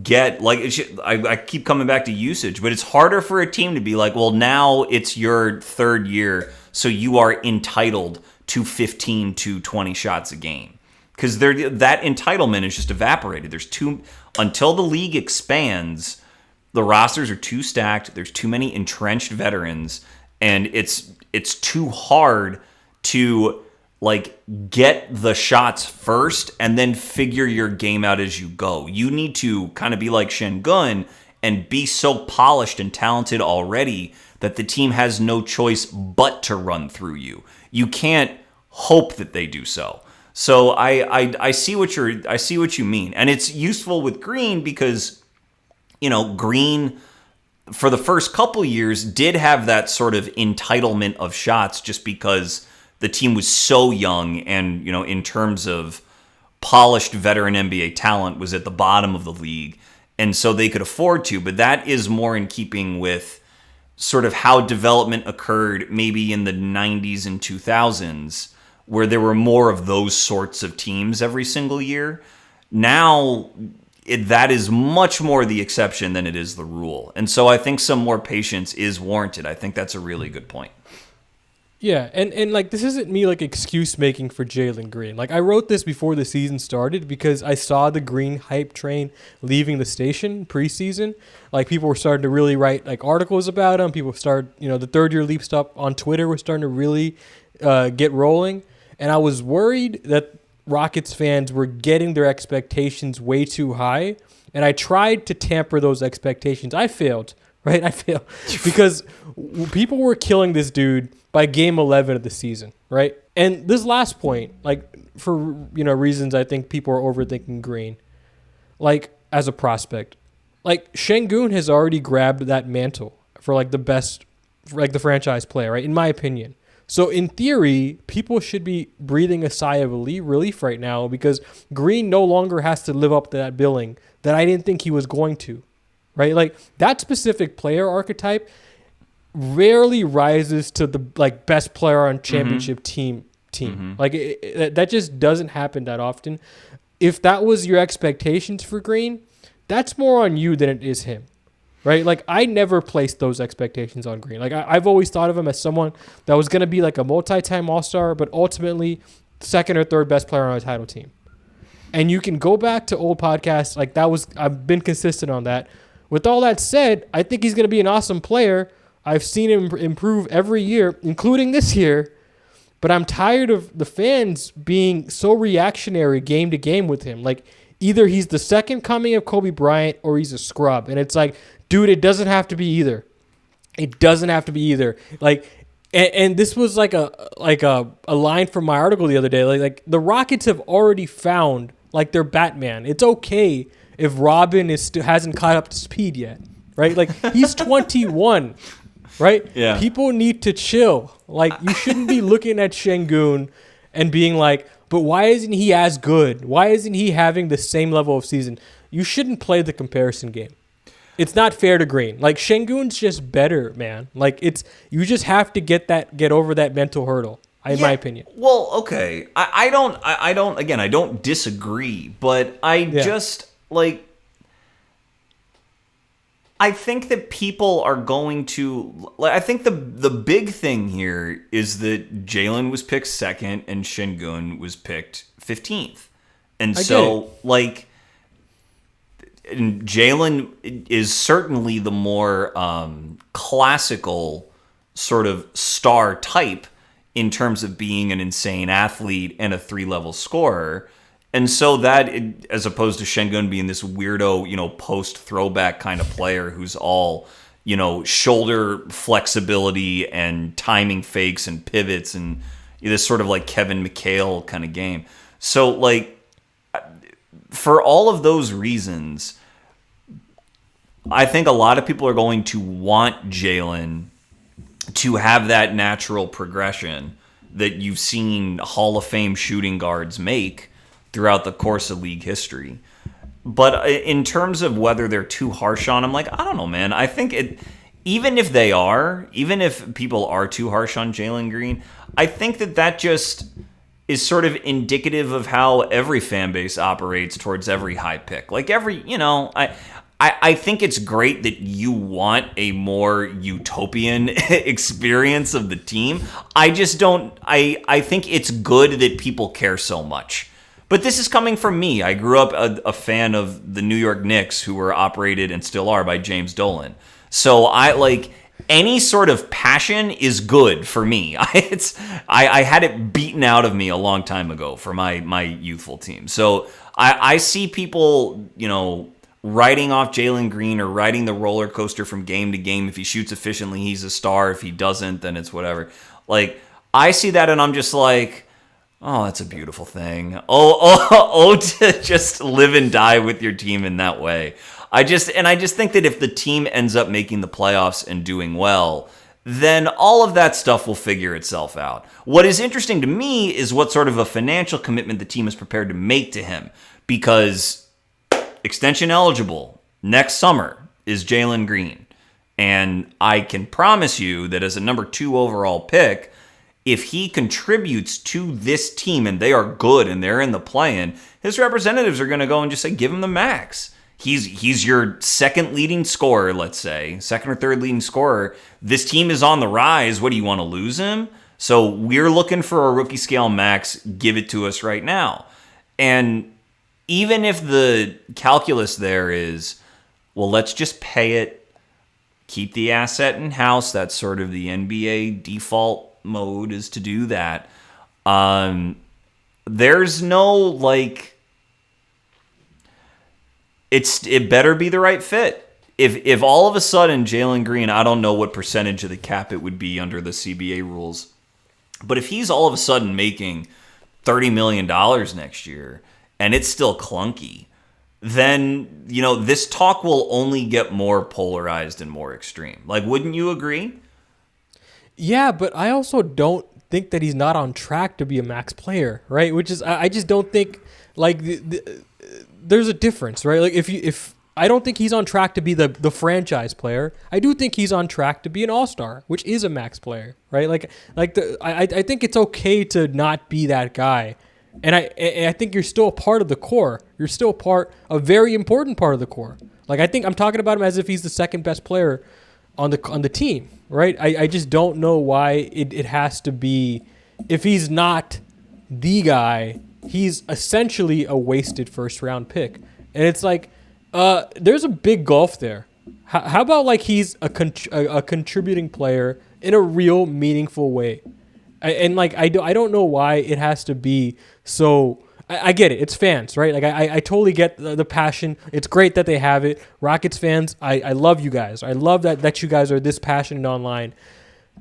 get, like, I keep coming back to usage, but it's harder for a team to be like, well, now it's your third year, so you are entitled to 15 to 20 shots a game. Because that entitlement is just evaporated. Until the league expands, the rosters are too stacked, there's too many entrenched veterans, and it's too hard to like get the shots first and then figure your game out as you go. You need to kind of be like Sengun and be so polished and talented already that the team has no choice but to run through you. You can't hope that they do so. So I see what you mean, and it's useful with Green because Green, for the first couple years, did have that sort of entitlement of shots just because the team was so young and, in terms of polished veteran NBA talent was at the bottom of the league, and so they could afford to. But that is more in keeping with sort of how development occurred maybe in the 90s and 2000s, where there were more of those sorts of teams every single year. Now, that is much more the exception than it is the rule. And so I think some more patience is warranted. I think that's a really good point. Yeah, and like this isn't me like excuse making for Jalen Green. Like I wrote this before the season started because I saw the Green hype train leaving the station preseason. Like people were starting to really write like articles about him. People started, the third year leap stuff on Twitter was starting to really get rolling. And I was worried that Rockets fans were getting their expectations way too high. And I tried to tamper those expectations. I failed, right? I failed because people were killing this dude by game 11 of the season, right? And this last point, like for reasons I think people are overthinking Green, like as a prospect, like Sengun has already grabbed that mantle for like the best, for like the franchise player, right? In my opinion. So in theory, people should be breathing a sigh of relief right now because Green no longer has to live up to that billing that I didn't think he was going to, right? Like that specific player archetype rarely rises to the like best player on championship team. Like that just doesn't happen that often. If that was your expectations for Green, that's more on you than it is him, right? Like I never placed those expectations on Green. Like I've always thought of him as someone that was going to be like a multi-time All-Star, but ultimately second or third best player on a title team. And you can go back to old podcasts like that was. I've been consistent on that. With all that said, I think he's going to be an awesome player. I've seen him improve every year, including this year, but I'm tired of the fans being so reactionary game to game with him. Like, either he's the second coming of Kobe Bryant or he's a scrub. And it's like, dude, it doesn't have to be either. It doesn't have to be either. Like, and this was like a line from my article the other day. Like the Rockets have already found like their Batman. It's okay if Robin hasn't caught up to speed yet, right? Like he's 21. Right? Yeah. People need to chill. Like, you shouldn't be looking at Sengun and being like, but why isn't he as good? Why isn't he having the same level of season? You shouldn't play the comparison game. It's not fair to Green. Like, Sengun's just better, man. Like, you just have to get over that mental hurdle, in my opinion. Well, okay. I don't disagree, but I think that people are going to... I think the big thing here is that Jalen was picked second and Sengun was picked 15th. And so, like... And Jalen is certainly the more classical sort of star type in terms of being an insane athlete and a 3-level scorer. And so that, as opposed to Sengun being this weirdo, post-throwback kind of player who's all, shoulder flexibility and timing fakes and pivots and this sort of like Kevin McHale kind of game. So, like, for all of those reasons, I think a lot of people are going to want Jalen to have that natural progression that you've seen Hall of Fame shooting guards make throughout the course of league history. But in terms of whether they're too harsh on him, like, I don't know, man. I think even if people are too harsh on Jalen Green, I think that just is sort of indicative of how every fan base operates towards every high pick. Like I think it's great that you want a more utopian experience of the team. I just don't. I think it's good that people care so much. But this is coming from me. I grew up a fan of the New York Knicks, who were operated and still are by James Dolan. So I like any sort of passion is good for me. I had it beaten out of me a long time ago for my youthful team. So I see people, writing off Jalen Green or riding the roller coaster from game to game. If he shoots efficiently, he's a star. If he doesn't, then it's whatever. Like, I see that and I'm just like, oh, that's a beautiful thing. To just live and die with your team in that way. I just think that if the team ends up making the playoffs and doing well, then all of that stuff will figure itself out. What is interesting to me is what sort of a financial commitment the team is prepared to make to him, because extension eligible next summer is Jalen Green. And I can promise you that as a number 2 overall pick, if he contributes to this team and they are good and they're in the play-in, his representatives are going to go and just say, give him the max. He's your second leading scorer, let's say, second or third leading scorer. This team is on the rise. What, do you want to lose him? So we're looking for a rookie scale max. Give it to us right now. And even if the calculus there is, well, let's just pay it, keep the asset in-house. That's sort of the NBA default mode, is to do that. There's no, like... It better be the right fit. If all of a sudden Jalen Green, I don't know what percentage of the cap it would be under the CBA rules, but if he's all of a sudden making $30 million next year and it's still clunky, then, this talk will only get more polarized and more extreme. Like, wouldn't you agree? Yeah, but I also don't think that he's not on track to be a max player, right? Which is, I just don't think, like, there's a difference, right? Like, if I don't think he's on track to be the franchise player. I do think he's on track to be an all-star, which is a max player, right? I think it's okay to not be that guy. And I think you're still a part of the core. You're still a very important part of the core. Like, I think I'm talking about him as if he's the second best player on the team, right? I just don't know why it has to be. If he's not the guy, he's essentially a wasted first round pick. And it's like, there's a big gulf there. How about, like, he's a contributing player in a real meaningful way? I don't know why it has to be so. I get it. It's fans, right? Like, I totally get the passion. It's great that they have it. Rockets fans, I love you guys. I love that you guys are this passionate online.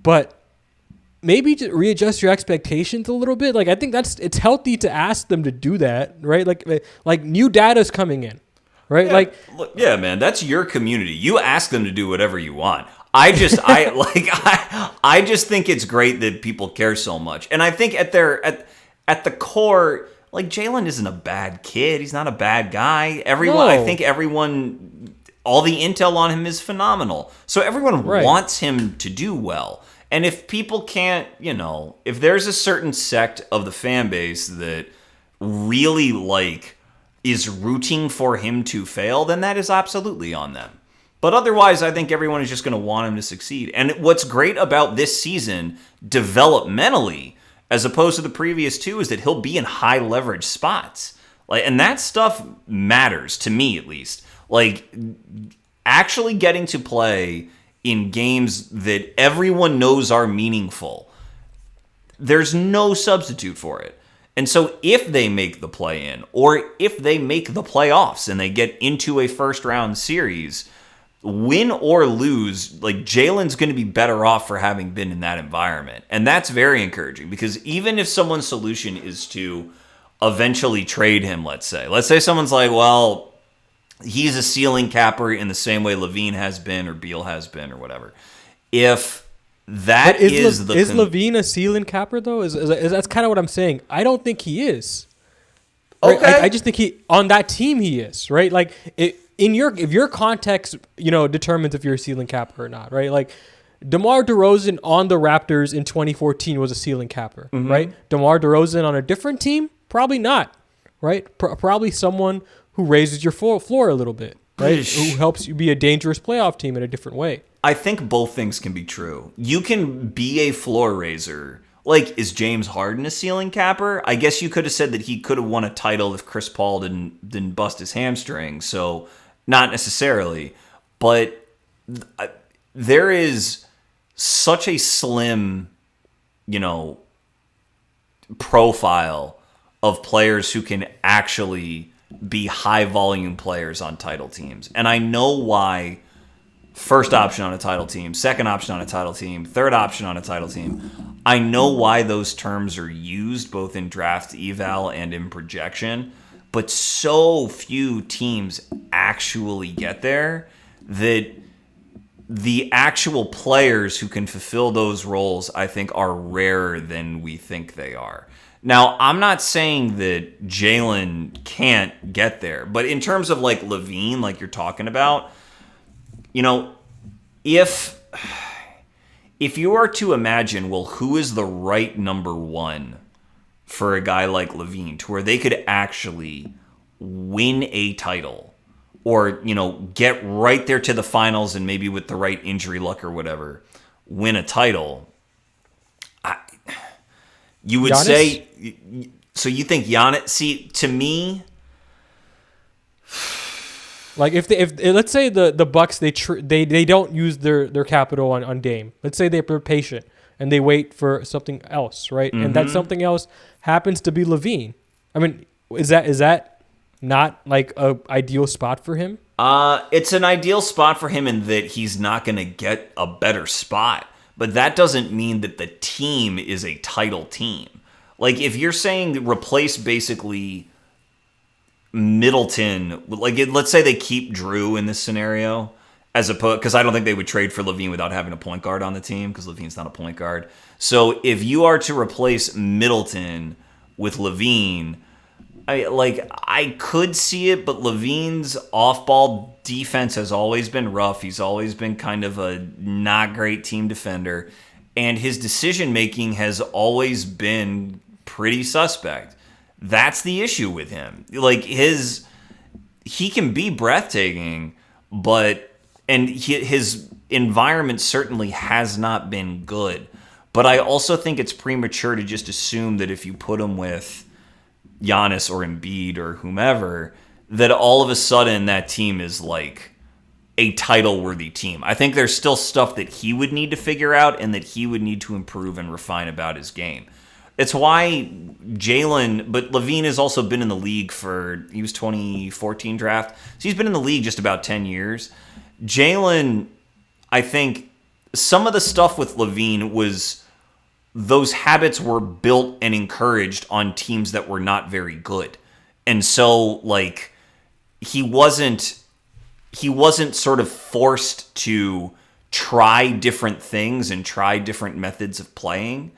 But maybe to readjust your expectations a little bit. Like, I think it's healthy to ask them to do that, right? Like new data's coming in, right? Yeah, yeah, man, that's your community. You ask them to do whatever you want. I just think it's great that people care so much. And I think at the core, like, Jalen isn't a bad kid. He's not a bad guy. I think everyone, all the intel on him is phenomenal. So everyone wants him to do well. And if people can't, if there's a certain sect of the fan base that really, like, is rooting for him to fail, then that is absolutely on them. But otherwise, I think everyone is just going to want him to succeed. And what's great about this season, developmentally, as opposed to the previous two, is that he'll be in high leverage spots. And that stuff matters, to me at least. Like, actually getting to play in games that everyone knows are meaningful, there's no substitute for it. And so if they make the play-in, or if they make the playoffs and they get into a first-round series, win or lose, like, Jalen's going to be better off for having been in that environment. And that's very encouraging, because even if someone's solution is to eventually trade him, let's say someone's like, well, he's a ceiling capper in the same way Levine has been, or Beal has been, or whatever. If that is Levine a ceiling capper, though? Is that's kind of what I'm saying. I don't think he is. Okay. Right? I just think on that team he is, right? Like, if your context, determines if you're a ceiling capper or not, right? Like, DeMar DeRozan on the Raptors in 2014 was a ceiling capper, right? DeMar DeRozan on a different team, probably not, right? Probably someone who raises your floor a little bit, right? Who helps you be a dangerous playoff team in a different way. I think both things can be true. You can be a floor raiser. Like, is James Harden a ceiling capper? I guess you could have said that he could have won a title if Chris Paul didn't bust his hamstring. So, not necessarily. But there is such a slim, profile of players who can actually be high volume players on title teams. And I know why first option on a title team, second option on a title team, third option on a title team. I know why those terms are used both in draft eval and in projection, but so few teams actually get there that the actual players who can fulfill those roles, I think, are rarer than we think they are. Now, I'm not saying that Jaylen can't get there, but in terms of like LaVine, like you're talking about, you know, if you are to imagine, well, who is the right number one for a guy like LaVine to where they could actually win a title or, you know, get right there to the finals and maybe with the right injury luck or whatever, win a title, you would Giannis? say, so you think Giannis, see, to me, Like if let's say the Bucks they don't use their capital on Dame. Let's say they're patient and they wait for something else, right? Mm-hmm. And that something else happens to be LaVine. I mean, is that not like a ideal spot for him? It's an ideal spot for him in that he's not going to get a better spot, but that doesn't mean that the team is a title team. Like if you're saying replace basically Middleton, like let's say they keep Drew in this scenario, as opposed, because I don't think they would trade for LaVine without having a point guard on the team, because LaVine's not a point guard. So if you are to replace Middleton with LaVine, I could see it, but LaVine's off-ball defense has always been rough. He's always been kind of a not great team defender, and his decision-making has always been pretty suspect. That's the issue with him. Like he can be breathtaking, but his environment certainly has not been good. But I also think it's premature to just assume that if you put him with Giannis or Embiid or whomever, that all of a sudden that team is like a title-worthy team. I think there's still stuff that he would need to figure out and that he would need to improve and refine about his game. It's why Jaylen, but LaVine has also been in the league he was 2014 draft, so he's been in the league just about 10 years. Jaylen, I think some of the stuff with LaVine was those habits were built and encouraged on teams that were not very good. And so, like, he wasn't sort of forced to try different things and try different methods of playing.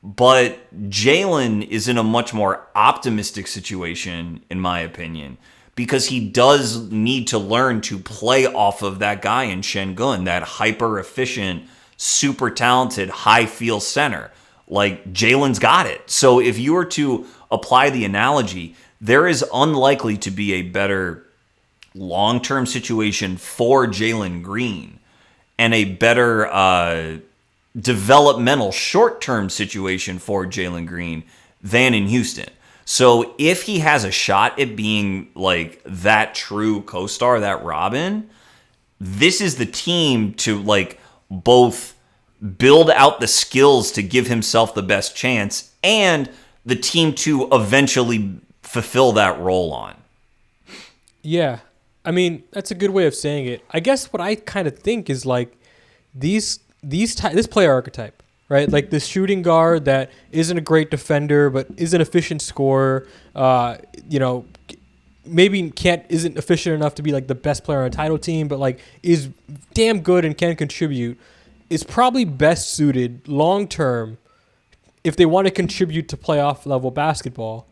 But Jaylen is in a much more optimistic situation, in my opinion, because he does need to learn to play off of that guy in Sengun, that hyper-efficient, super talented, high-feel center. Like, Jalen's got it. So if you were to apply the analogy, there is unlikely to be a better long-term situation for Jaylen Green and a better developmental short-term situation for Jaylen Green than in Houston. So if he has a shot at being like that true co-star, that Robin, this is the team to like both build out the skills to give himself the best chance and the team to eventually fulfill that role on. Yeah. I mean, that's a good way of saying it. I guess what I kind of think is like this player archetype, right? Like this shooting guard that isn't a great defender but is an efficient scorer. Maybe isn't efficient enough to be like the best player on a title team, but like is damn good and can contribute. Is probably best suited long term if they want to contribute to playoff level basketball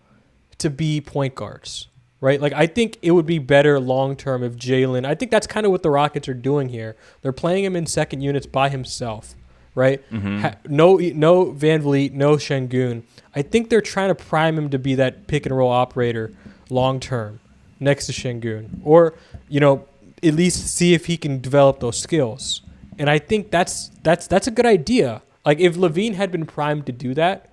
to be point guards. Right? Like, I think it would be better long-term if Jaylen... I think that's kind of what the Rockets are doing here. They're playing him in second units by himself, right? Mm-hmm. No Van Vliet, no Sengun. I think they're trying to prime him to be that pick-and-roll operator long-term next to Sengun. Or, at least see if he can develop those skills. And I think that's a good idea. Like, if LaVine had been primed to do that,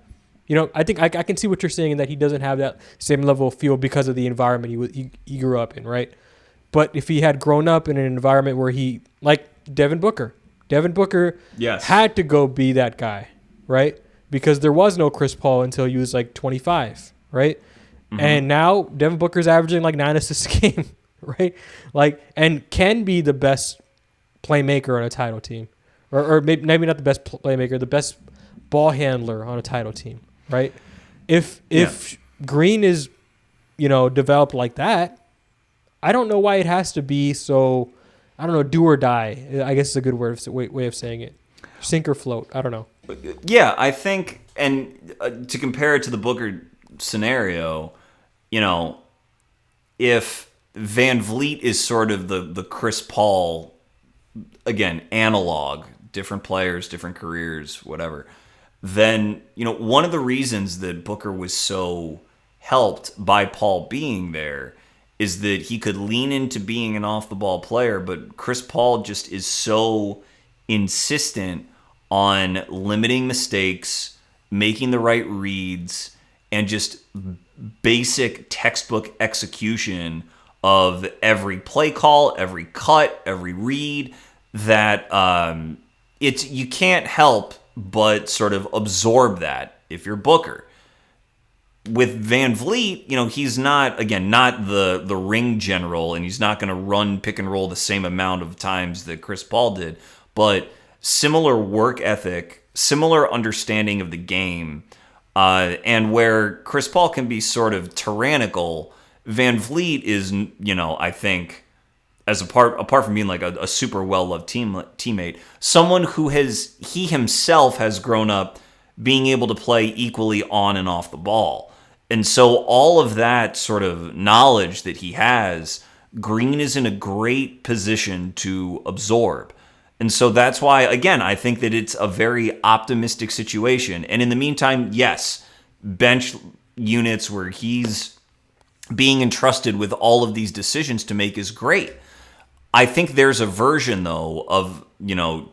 I think I can see what you're saying in that he doesn't have that same level of feel because of the environment he grew up in, right? But if he had grown up in an environment where like Devin Booker Yes. had to go be that guy, right? Because there was no Chris Paul until he was like 25, right? Mm-hmm. And now Devin Booker's averaging like 9 assists a game, right? Like, and can be the best playmaker on a title team, or maybe not the best playmaker, the best ball handler on a title team. Right, if Green is, developed like that, I don't know why it has to be so I don't know, do or die, I guess is a good way of saying it. Sink or float. I don't know. Yeah, I think, and to compare it to the Booker scenario, if Van Vliet is sort of the Chris Paul, again, analog, different players, different careers, whatever, then, one of the reasons that Booker was so helped by Paul being there is that he could lean into being an off-the-ball player, but Chris Paul just is so insistent on limiting mistakes, making the right reads, and just basic textbook execution of every play call, every cut, every read, that you can't help but sort of absorb that if you're Booker. With Van Vliet, he's not the ring general, and he's not going to run pick and roll the same amount of times that Chris Paul did, but similar work ethic, similar understanding of the game, and where Chris Paul can be sort of tyrannical, Van Vliet is, I think, as apart from being like a super well-loved teammate, someone who he himself has grown up being able to play equally on and off the ball. And so all of that sort of knowledge that he has, Green is in a great position to absorb. And so that's why, again, I think that it's a very optimistic situation. And in the meantime, yes, bench units where he's being entrusted with all of these decisions to make is great. I think there's a version, though, of,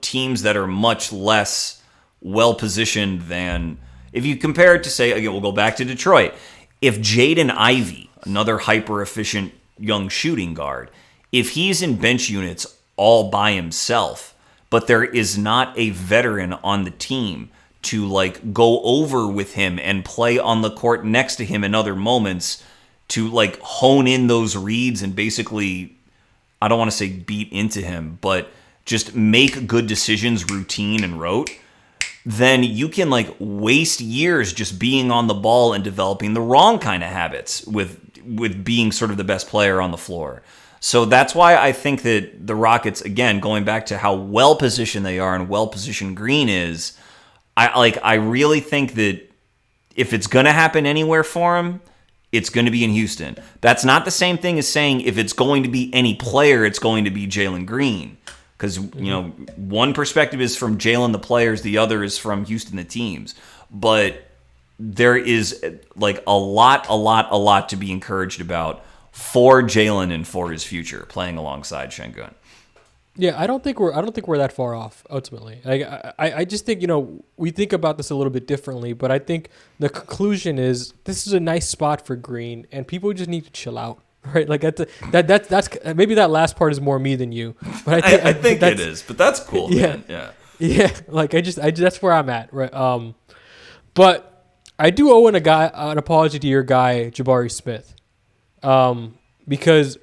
teams that are much less well-positioned than... If you compare it to, say, again, we'll go back to Detroit. If Jaden Ivey, another hyper-efficient young shooting guard, if he's in bench units all by himself, but there is not a veteran on the team to, go over with him and play on the court next to him in other moments to, hone in those reads and basically, I don't want to say beat into him, but just make good decisions routine and rote, then you can waste years just being on the ball and developing the wrong kind of habits with being sort of the best player on the floor. So that's why I think that the Rockets, again, going back to how well positioned they are and well positioned Green is, I really think that if it's going to happen anywhere for him, it's going to be in Houston. That's not the same thing as saying if it's going to be any player, it's going to be Jalen Green. Because, one perspective is from Jalen the players, the other is from Houston the teams. But there is a lot to be encouraged about for Jalen and for his future playing alongside Sengun. Yeah, I don't think we're that far off ultimately. I just think, we think about this a little bit differently, but I think the conclusion is this is a nice spot for Green, and people just need to chill out. Right, that's maybe that last part is more me than you, but I think it is. But that's cool. Yeah, man. yeah. I just that's where I'm at. Right. But I do owe an apology to your guy Jabari Smith, because,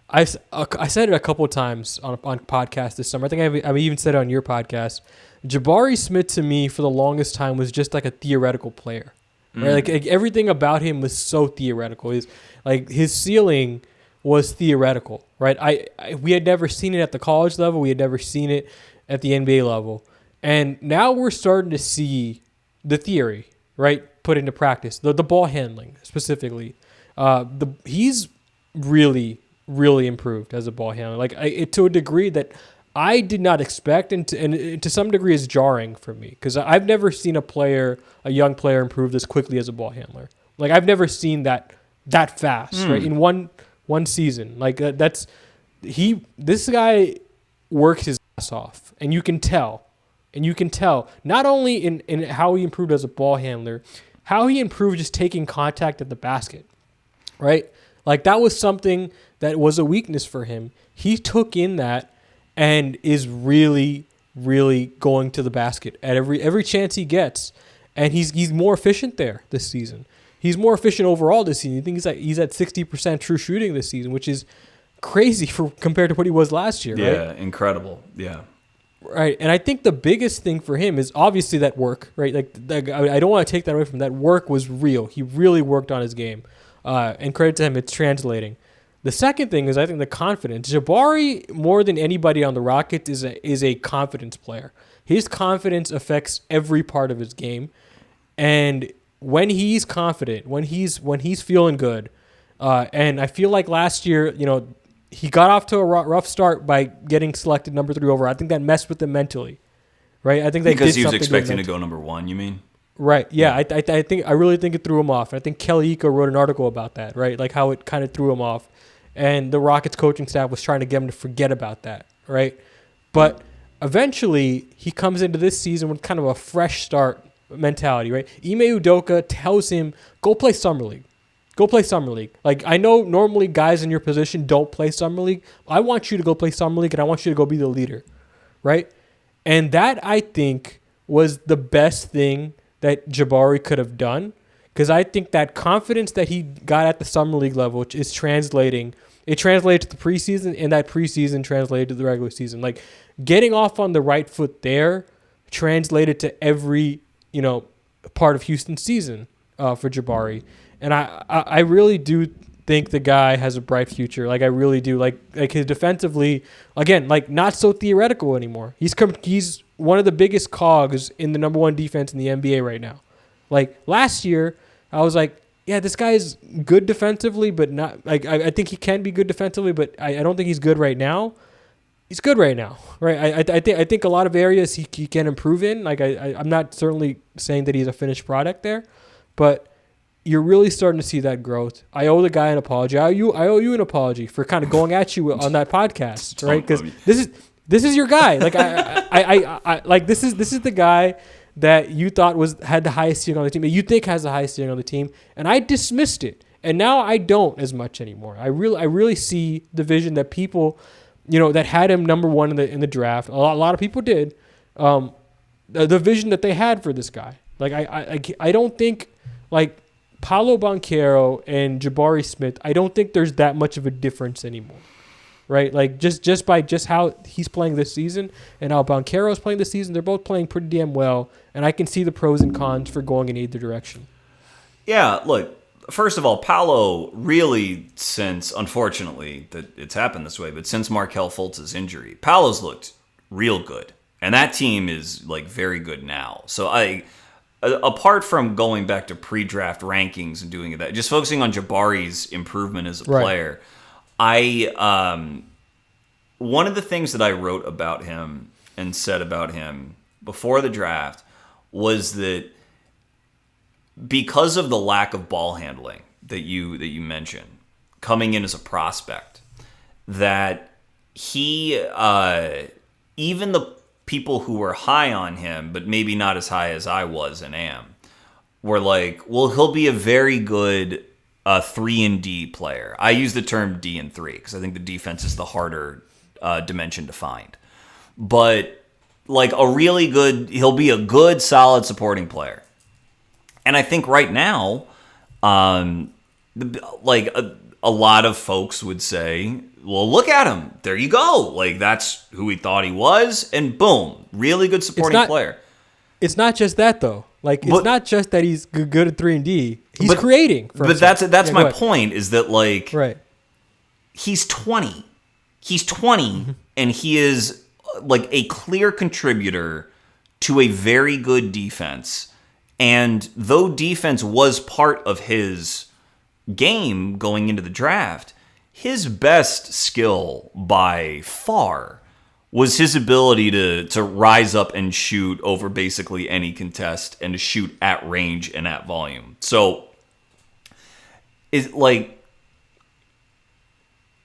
I said it a couple of times on podcast this summer. I think I've even said it on your podcast. Jabari Smith to me for the longest time was just like a theoretical player. Right? Everything about him was so theoretical. His ceiling was theoretical, right? We had never seen it at the college level. We had never seen it at the NBA level. And now we're starting to see the theory, right, put into practice. The ball handling specifically. He's really, really improved as a ball handler. To a degree that I did not expect, and to some degree is jarring for me, because I've never seen a young player improve this quickly as a ball handler. I've never seen that fast, right? In one season. This guy works his ass off, and you can tell not only in how he improved as a ball handler, how he improved just taking contact at the basket, right? That was something that was a weakness for him. He took in that and is really, really going to the basket at every chance he gets. And he's more efficient there this season. He's more efficient overall this season. I think he's at 60% true shooting this season, which is crazy compared to what he was last year, right? Yeah, incredible. Yeah. Right. And I think the biggest thing for him is obviously that work, right? I don't want to take that away from him. That work was real. He really worked on his game. And credit to him, it's translating. The second thing is I think the confidence. Jabari, more than anybody on the Rockets, is a confidence player. His confidence affects every part of his game, and when he's confident, when he's feeling good, and I feel like last year, he got off to a rough start by getting selected number 3 overall. I think that messed with him mentally, right? I think they because did he was something expecting to go number 1. You mean? Right. Yeah. I really think it threw him off. I think Kelly Ika wrote an article about that, right? Like how it kind of threw him off, and the Rockets coaching staff was trying to get him to forget about that, right? But eventually, he comes into this season with kind of a fresh start mentality, right? Ime Udoka tells him, go play Summer League. Go play Summer League. Like, I know normally guys in your position don't play Summer League. I want you to go play Summer League, and I want you to go be the leader, right? And that, I think, was the best thing that Jabari could have done, because I think that confidence that he got at the Summer League level, which is translating, it translated to the preseason, and that preseason translated to the regular season. Like, getting off on the right foot there translated to every, part of Houston's season for Jabari. And I really do think the guy has a bright future. Like, I really do. Like his defensively, again, like, not so theoretical anymore. He's one of the biggest cogs in the number 1 defense in the NBA right now. Like, last year, I was like, yeah, this guy is good defensively, but not like I think he can be good defensively, but I don't think he's good right now. He's good right now, right? I think a lot of areas he can improve in. Like, I'm not certainly saying that he's a finished product there, but you're really starting to see that growth. I owe the guy an apology. I owe you an apology for kind of going at you on that podcast, right? Because this is your guy. Like, I like this is the guy that you thought had the highest ceiling on the team, that you think has the highest ceiling on the team, and I dismissed it. And now I don't as much anymore. I really see the vision that people, that had him number 1 in the draft. A lot of people did. The vision that they had for this guy. Like, I don't think, like, Paolo Banchero and Jabari Smith, I don't think there's that much of a difference anymore. Right, like just by how he's playing this season and how Banchero's playing this season, they're both playing pretty damn well, and I can see the pros and cons for going in either direction. Yeah, look, first of all, Paolo really, since, unfortunately, that it's happened this way, but since Markelle Fultz's injury, Paolo's looked real good, and that team is, like, very good now. So apart from going back to pre-draft rankings and doing that, just focusing on Jabari's improvement as a player. One of the things that I wrote about him and said about him before the draft was that because of the lack of ball handling that you mentioned coming in as a prospect, that he even the people who were high on him, but maybe not as high as I was and am, were like, well, he'll be a very good 3-and-D player. I use the term D and 3 because I think the defense is the harder dimension to find. But, like, he'll be a good, solid supporting player. And I think right now, like, a lot of folks would say, well, look at him. There you go. Like, that's who we thought he was. And boom, really good supporting player. It's not just that, though. Like, it's not just that he's good at 3-and-D. He's creating. But that's my point, is that, like, right. He's 20. He's 20, and he is, like, a clear contributor to a very good defense. And though defense was part of his game going into the draft, his best skill by far was his ability to rise up and shoot over basically any contest and to shoot at range and at volume. So,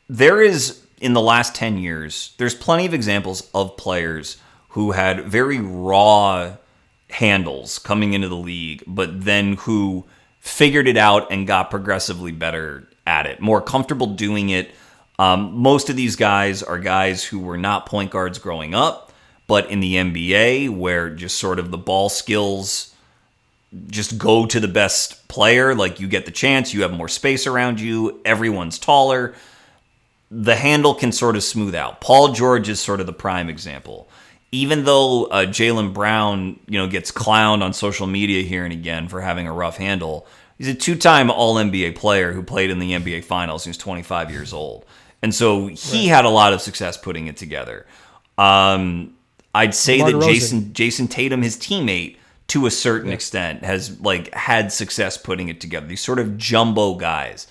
there is, in the last 10 years, there's plenty of examples of players who had very raw handles coming into the league, but then who figured it out and got progressively better at it, more comfortable doing it. Most of these guys are guys who were not point guards growing up, but in the NBA, where just sort of the ball skills just go to the best player. Like, you get the chance, you have more space around you, everyone's taller. The handle can sort of smooth out. Paul George is sort of the prime example. even though Jaylen Brown, gets clowned on social media here and again for having a rough handle, he's a 2-time All-NBA player who played in the NBA Finals. He was 25 years old. And so he had a lot of success putting it together. I'd say that Jason Tatum, his teammate, to a certain extent, has had success putting it together. These sort of jumbo guys.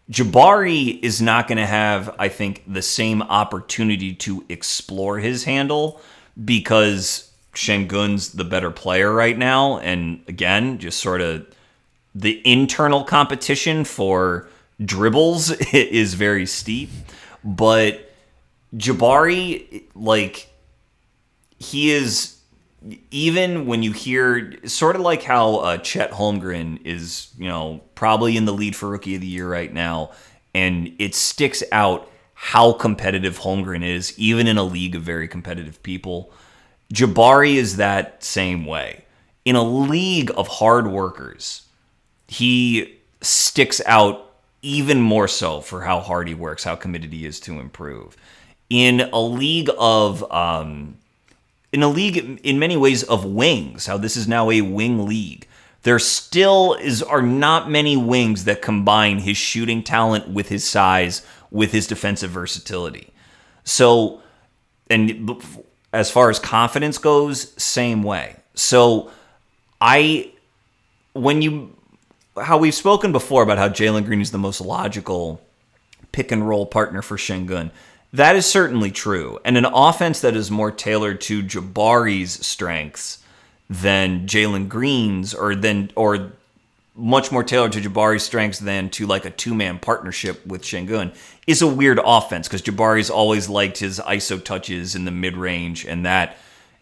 Jabari is not going to have, I think, the same opportunity to explore his handle because Şengün's the better player right now. And again, just sort of the internal competition for dribbles is very steep. But Jabari, he is, even when you hear, sort of like how Chet Holmgren is, probably in the lead for Rookie of the Year right now, and it sticks out how competitive Holmgren is, even in a league of very competitive people. Jabari is that same way. In a league of hard workers, he sticks out even more so for how hard he works, how committed he is to improve. In a league in many ways of wings, how this is now a wing league, there still are not many wings that combine his shooting talent with his size, with his defensive versatility. So, and as far as confidence goes, same way. So, how we've spoken before about how Jaylen Green is the most logical pick and roll partner for Şengün, that is certainly true. And an offense that is more tailored to Jabari's strengths than Jalen Green's, or much more tailored to Jabari's strengths than to a two-man partnership with Şengün, is a weird offense because Jabari's always liked his ISO touches in the mid-range, and that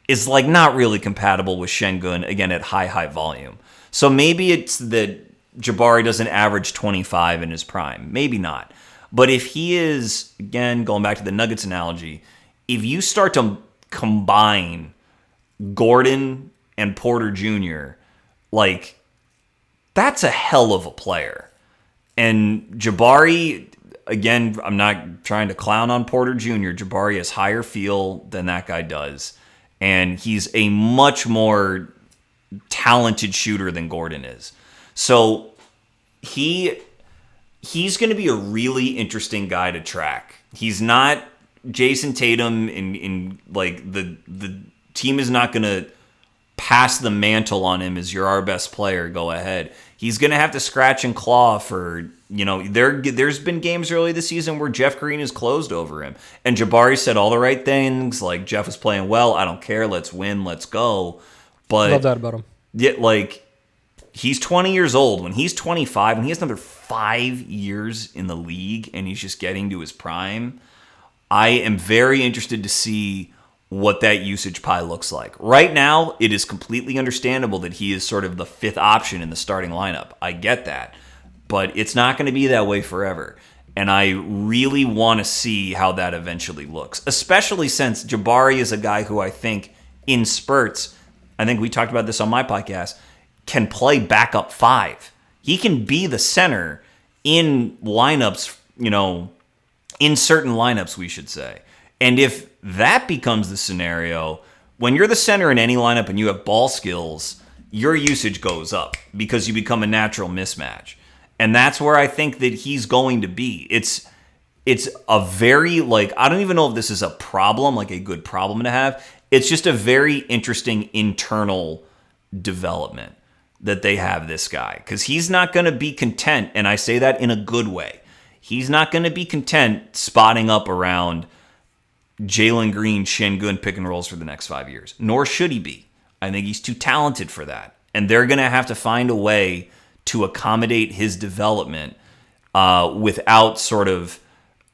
is not really compatible with Şengün, again, at high volume. So maybe it's that Jabari doesn't average 25 in his prime. Maybe not. But if he is, again, going back to the Nuggets analogy, if you start to combine Gordon and Porter Jr., that's a hell of a player. And Jabari, again, I'm not trying to clown on Porter Jr. Jabari has higher feel than that guy does. And he's a much more talented shooter than Gordon is. So he's going to be a really interesting guy to track. He's not Jason Tatum in the team is not going to pass the mantle on him as you're our best player, go ahead. He's going to have to scratch and claw for, there's been games early this season where Jeff Green has closed over him. And Jabari said all the right things, Jeff was playing well, I don't care, let's win, let's go. But love that about him. Yeah, he's 20 years old. When he's 25, when he has another 5 years in the league and he's just getting to his prime, I am very interested to see what that usage pie looks like. Right now, it is completely understandable that he is sort of the fifth option in the starting lineup. I get that. But it's not going to be that way forever. And I really want to see how that eventually looks, especially since Jabari is a guy who I think in spurts, I think we talked about this on my podcast, can play backup five. He can be the center in lineups, in certain lineups, we should say. And if that becomes the scenario, when you're the center in any lineup and you have ball skills, your usage goes up because you become a natural mismatch. And that's where I think that he's going to be. It's a very, I don't even know if this is a problem, a good problem to have. It's just a very interesting internal development that they have this guy. Because he's not going to be content, and I say that in a good way. He's not going to be content spotting up around Jalen Green, Şengün pick and rolls for the next 5 years. Nor should he be. I think he's too talented for that. And they're going to have to find a way to accommodate his development without sort of,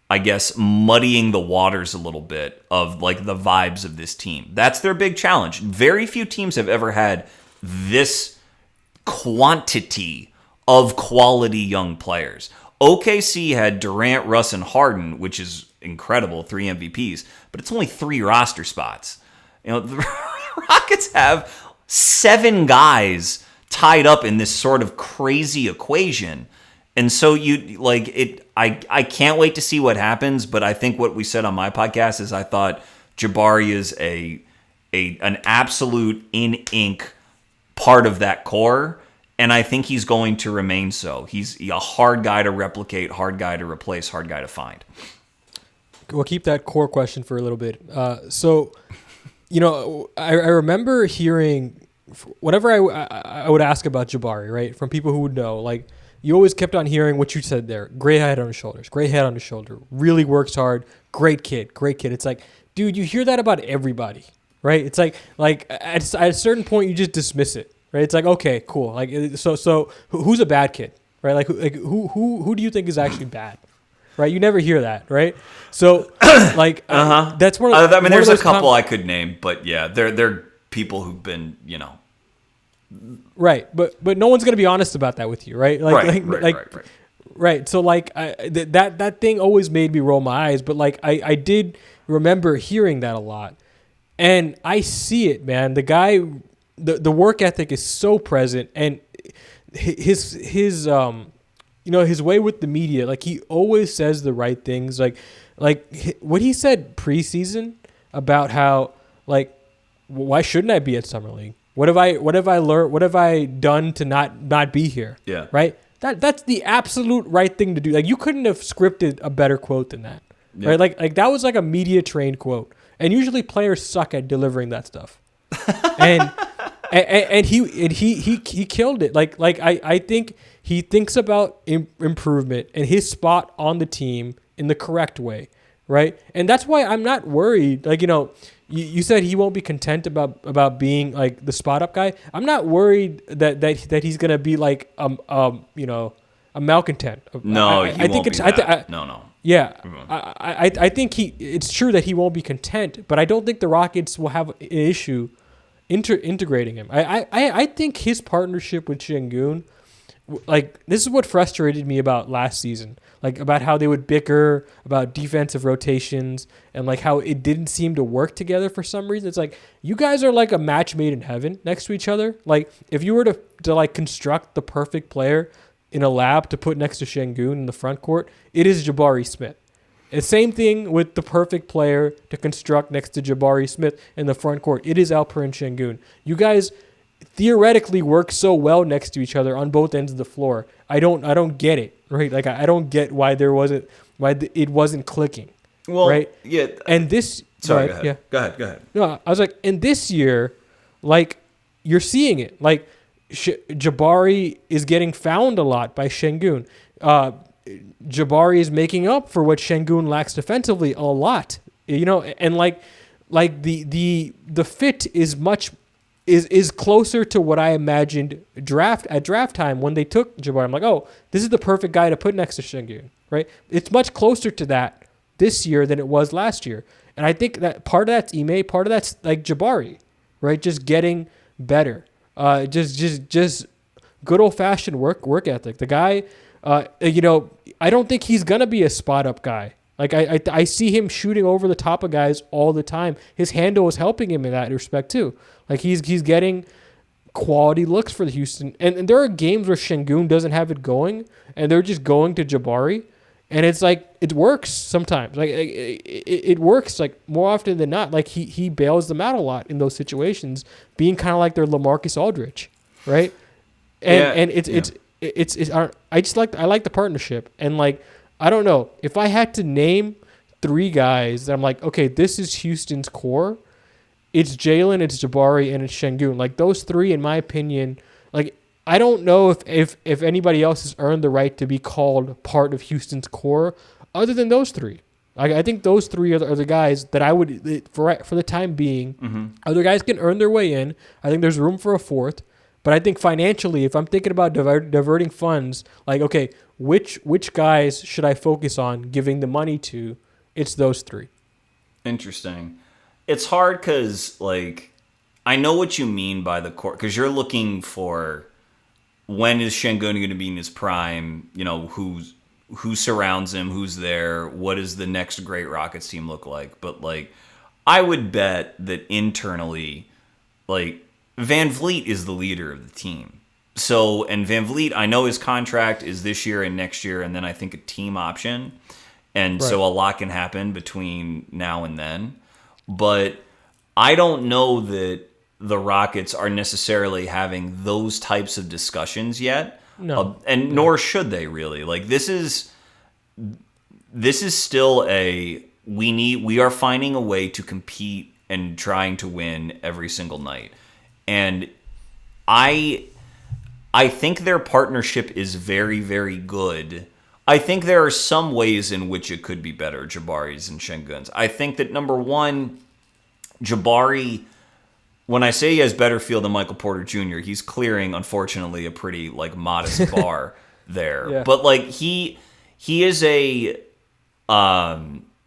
I guess, muddying the waters a little bit of the vibes of this team. That's their big challenge. Very few teams have ever had this quantity of quality young players. OKC had Durant, Russ, and Harden, which is incredible, 3 MVPs, but it's only 3 roster spots. The Rockets have 7 guys tied up in this sort of crazy equation. And so I can't wait to see what happens, but I think what we said on my podcast is I thought Jabari is a an absolute in ink part of that core, and I think he's going to remain so. He's a hard guy to replicate, hard guy to replace, hard guy to find. We'll keep that core question for a little bit. I remember hearing whatever I would ask about Jabari, right, from people who would know, like, you always kept on hearing what you said there. Great head on his shoulders. Great head on his shoulder. Really works hard. Great kid. Great kid. It's like, dude, you hear that about everybody, right? It's like at a certain point you just dismiss it, right? It's like, okay, cool. Like, so who's a bad kid, right? Like who do you think is actually bad, right? You never hear that, right? So like that's one. I mean, there's a couple I could name, but yeah, they're people who've been, right, but no one's gonna be honest about that with you, right? Right. So like that thing always made me roll my eyes, but like I did remember hearing that a lot, and I see it, man. The guy, the work ethic is so present, and his his way with the media, like he always says the right things, like what he said preseason about how, like, why shouldn't I be at Summer League? What have I learned? What have I done to not be here? Yeah. Right? That's the absolute right thing to do. Like, you couldn't have scripted a better quote than that. Yeah. Right? Like that was like a media trained quote. And usually players suck at delivering that stuff. and he killed it. Like I think he thinks about improvement and his spot on the team in the correct way, right? And that's why I'm not worried. Like, you said he won't be content about being like the spot up guy. I'm not worried that he's gonna be like a malcontent. No, he won't be that. No. Yeah, I think it's true that he won't be content, but I don't think the Rockets will have an issue integrating him. I think his partnership with Sengun, like, this is what frustrated me about last season, like about how they would bicker about defensive rotations and like how it didn't seem to work together for some reason. It's like, you guys are like a match made in heaven next to each other. Like, if you were to like construct the perfect player in a lab to put next to Sengun in the front court, it is Jabari Smith. The same thing with the perfect player to construct next to Jabari Smith in the front court. It is Alperen Şengün. You guys theoretically work so well next to each other on both ends of the floor. I don't get it, right? Like, I don't get why it wasn't clicking. Well, right? Yeah. And this, sorry, right, go ahead. No, I was like, in this year, like, you're seeing it. Like, Jabari is getting found a lot by Sengun. Jabari is making up for what Sengun lacks defensively a lot, and like the fit is closer to what I imagined at draft time when they took Jabari. I'm like, oh, this is the perfect guy to put next to Sengun, right? It's much closer to that this year than it was last year, and I think that part of that's Ime, part of that's like Jabari, right? Just getting better, just good old fashioned work ethic. The guy. I don't think he's gonna be a spot up guy. Like, I see him shooting over the top of guys all the time. His handle is helping him in that respect too. Like, he's getting quality looks for the Houston. And there are games where Sengun doesn't have it going, and they're just going to Jabari, and it's like, it works sometimes. Like, it works, like, more often than not. Like, he bails them out a lot in those situations, being kind of like their LaMarcus Aldridge, right? And I like the partnership, and like, I don't know, if I had to name three guys that I'm like, okay, this is Houston's core, it's Jalen, it's Jabari, and it's Sengun. Like, those three, in my opinion, like, I don't know if anybody else has earned the right to be called part of Houston's core other than those three. I think those three are the guys that I would, for the time being, other guys can earn their way in. I think there's room for a fourth. But I think financially, if I'm thinking about diverting funds, like, okay, which guys should I focus on giving the money to? It's those three. Interesting. It's hard because, like, I know what you mean by the core, because you're looking for, when is Sengun going to be in his prime? Who surrounds him? Who's there? What does the next great Rockets team look like? But, like, I would bet that internally, like, Van Vliet is the leader of the team. So, and Van Vliet, I know his contract is this year and next year, and then I think a team option. And right. So a lot can happen between now and then. But I don't know that the Rockets are necessarily having those types of discussions yet. No. Nor should they really. Like this is still we are finding a way to compete and trying to win every single night. And I think their partnership is very, very good. I think there are some ways in which it could be better, Jabari's and Şengün's. I think that number one, Jabari, when I say he has better feel than Michael Porter Jr., he's clearing, unfortunately, a pretty like modest bar there. Yeah. But like he is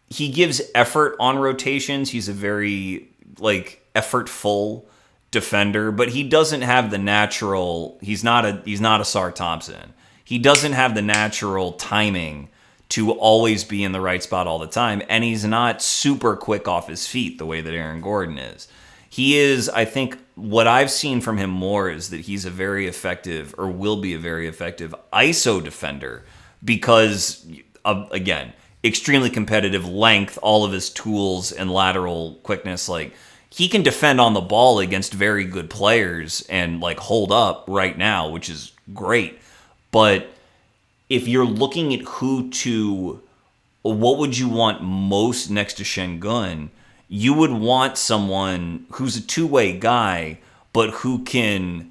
he gives effort on rotations. He's a very like effortful defender, but he doesn't have the natural. He's not a Sar Thompson. He doesn't have the natural timing to always be in the right spot all the time, and he's not super quick off his feet the way that Aaron Gordon is. He is, I think, what I've seen from him more is that he's a very effective, or will be a very effective, ISO defender because, again, extremely competitive length, all of his tools and lateral quickness. Like, he can defend on the ball against very good players and, like, hold up right now, which is great. But if you're looking at what would you want most next to Şengün, you would want someone who's a two-way guy, but who can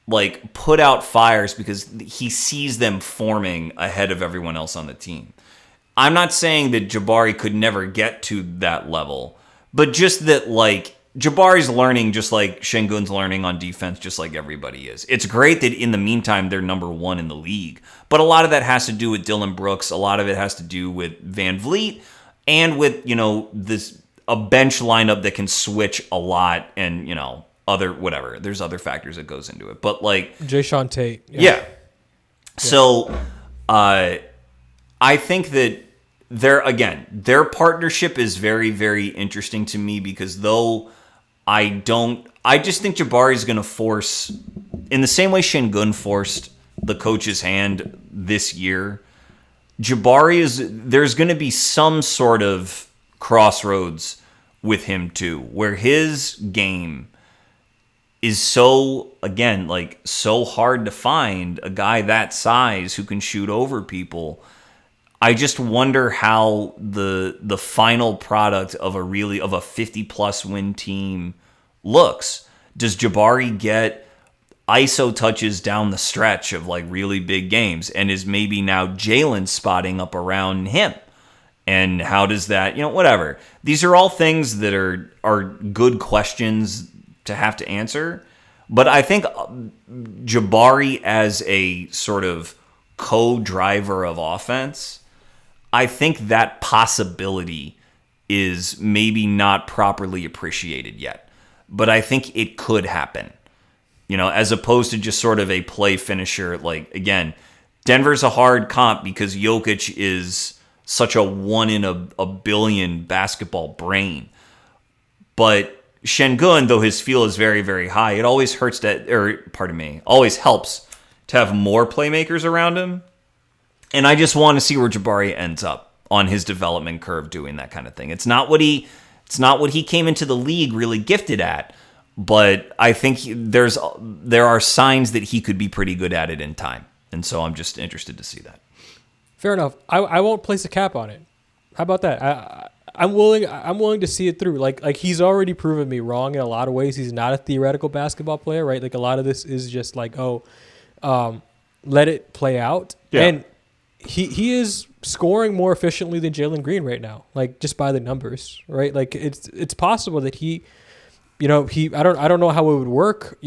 like put out fires because he sees them forming ahead of everyone else on the team. I'm not saying that Jabari could never get to that level, but just that like Jabari's learning just like Şengün's learning on defense, just like everybody is. It's great that in the meantime they're number one in the league, but a lot of that has to do with Dylan Brooks. A lot of it has to do with Van Vliet and with, a bench lineup that can switch a lot and, other whatever. There's other factors that goes into it. But like Jayshawn Tate. Yeah. So I think that their partnership is very, very interesting to me because though I just think Jabari's going to force, in the same way Şengün forced the coach's hand this year, there's going to be some sort of crossroads with him too, where his game is so hard to find a guy that size who can shoot over people. I just wonder how the final product of a 50+ win team looks. Does Jabari get ISO touches down the stretch of like really big games, and is maybe now Jalen spotting up around him? And how does that, whatever. These are all things that are good questions to have to answer. But I think Jabari as a sort of co-driver of offense, I think that possibility is maybe not properly appreciated yet. But I think it could happen, as opposed to just sort of a play finisher. Like, again, Denver's a hard comp because Jokic is such a 1 in a billion basketball brain. But Şengün, though his feel is very, very high, it always helps to have more playmakers around him. And I just want to see where Jabari ends up on his development curve doing that kind of thing. It's not what he came into the league really gifted at, but I think there are signs that he could be pretty good at it in time. And so I'm just interested to see that. Fair enough. I won't place a cap on it. How about that? I'm willing to see it through. Like he's already proven me wrong in a lot of ways. He's not a theoretical basketball player, right? Like a lot of this is just like, let it play out. Yeah. And he is scoring more efficiently than Jalen Green right now, like just by the numbers, right? Like it's possible that I don't know how it would work,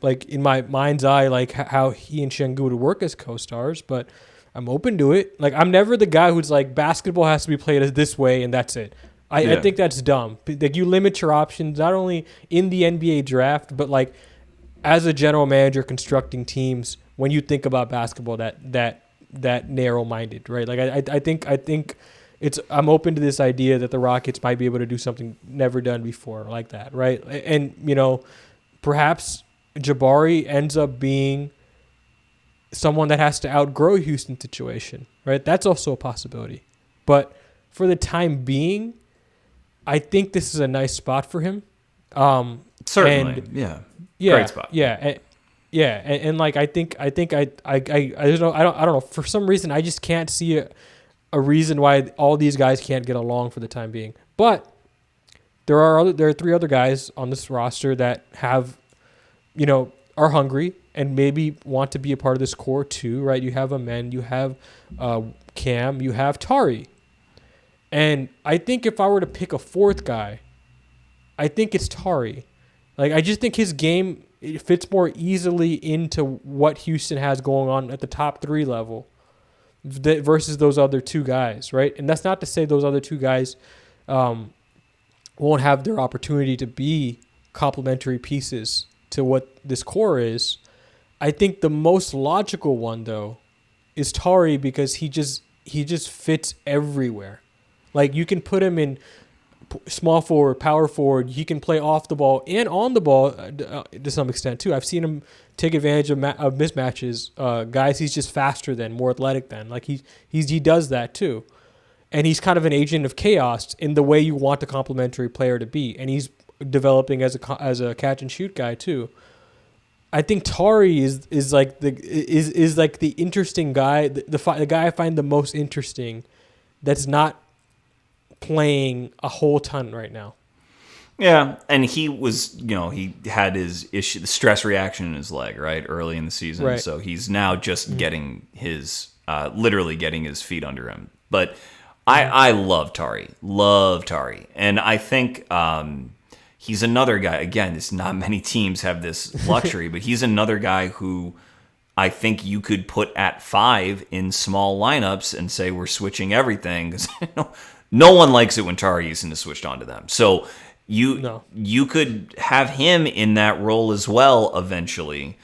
like in my mind's eye, like how he and Şengün would work as co-stars, but I'm open to it. Like, I'm never the guy who's like, basketball has to be played this way and that's it. I think that's dumb. Like, you limit your options not only in the NBA draft, but like as a general manager constructing teams when you think about basketball that narrow-minded, right? Like, I think I'm open to this idea that the Rockets might be able to do something never done before like that, right? And perhaps Jabari ends up being someone that has to outgrow Houston's situation, right? That's also a possibility. But for the time being, I think this is a nice spot for him. Certainly, And yeah. yeah, Great spot. and like I don't know, I don't know, for some reason I just can't see a reason why all these guys can't get along for the time being. But there are three other guys on this roster that have, are hungry and maybe want to be a part of this core too, right? You have Amen, you have Cam, you have Tari. And I think if I were to pick a fourth guy, I think it's Tari. Like, I just think his game, it fits more easily into what Houston has going on at the top three level versus those other two guys, right? And that's not to say those other two guys won't have their opportunity to be complementary pieces to what this core is. I think the most logical one, though, is Tari, because he just fits everywhere. Like, you can put him in small forward, power forward. He can play off the ball and on the ball to some extent too. I've seen him take advantage of mismatches. Guys he's just faster than, more athletic than. Like, he does that too. And he's kind of an agent of chaos in the way you want a complementary player to be. And he's developing as a catch and shoot guy too. I think Tari is like the interesting guy, the guy I find the most interesting that's not playing a whole ton right now. Yeah, and he was, he had his issue, the stress reaction in his leg, right, early in the season. Right. So he's now just getting his, literally getting his feet under him. But I love Tari, and I think he's another guy. Again, it's not many teams have this luxury, but he's another guy who I think you could put at 5 in small lineups and say we're switching everything, because no one likes it when Tari Eason is switched onto them. So you could have him in that role as well eventually,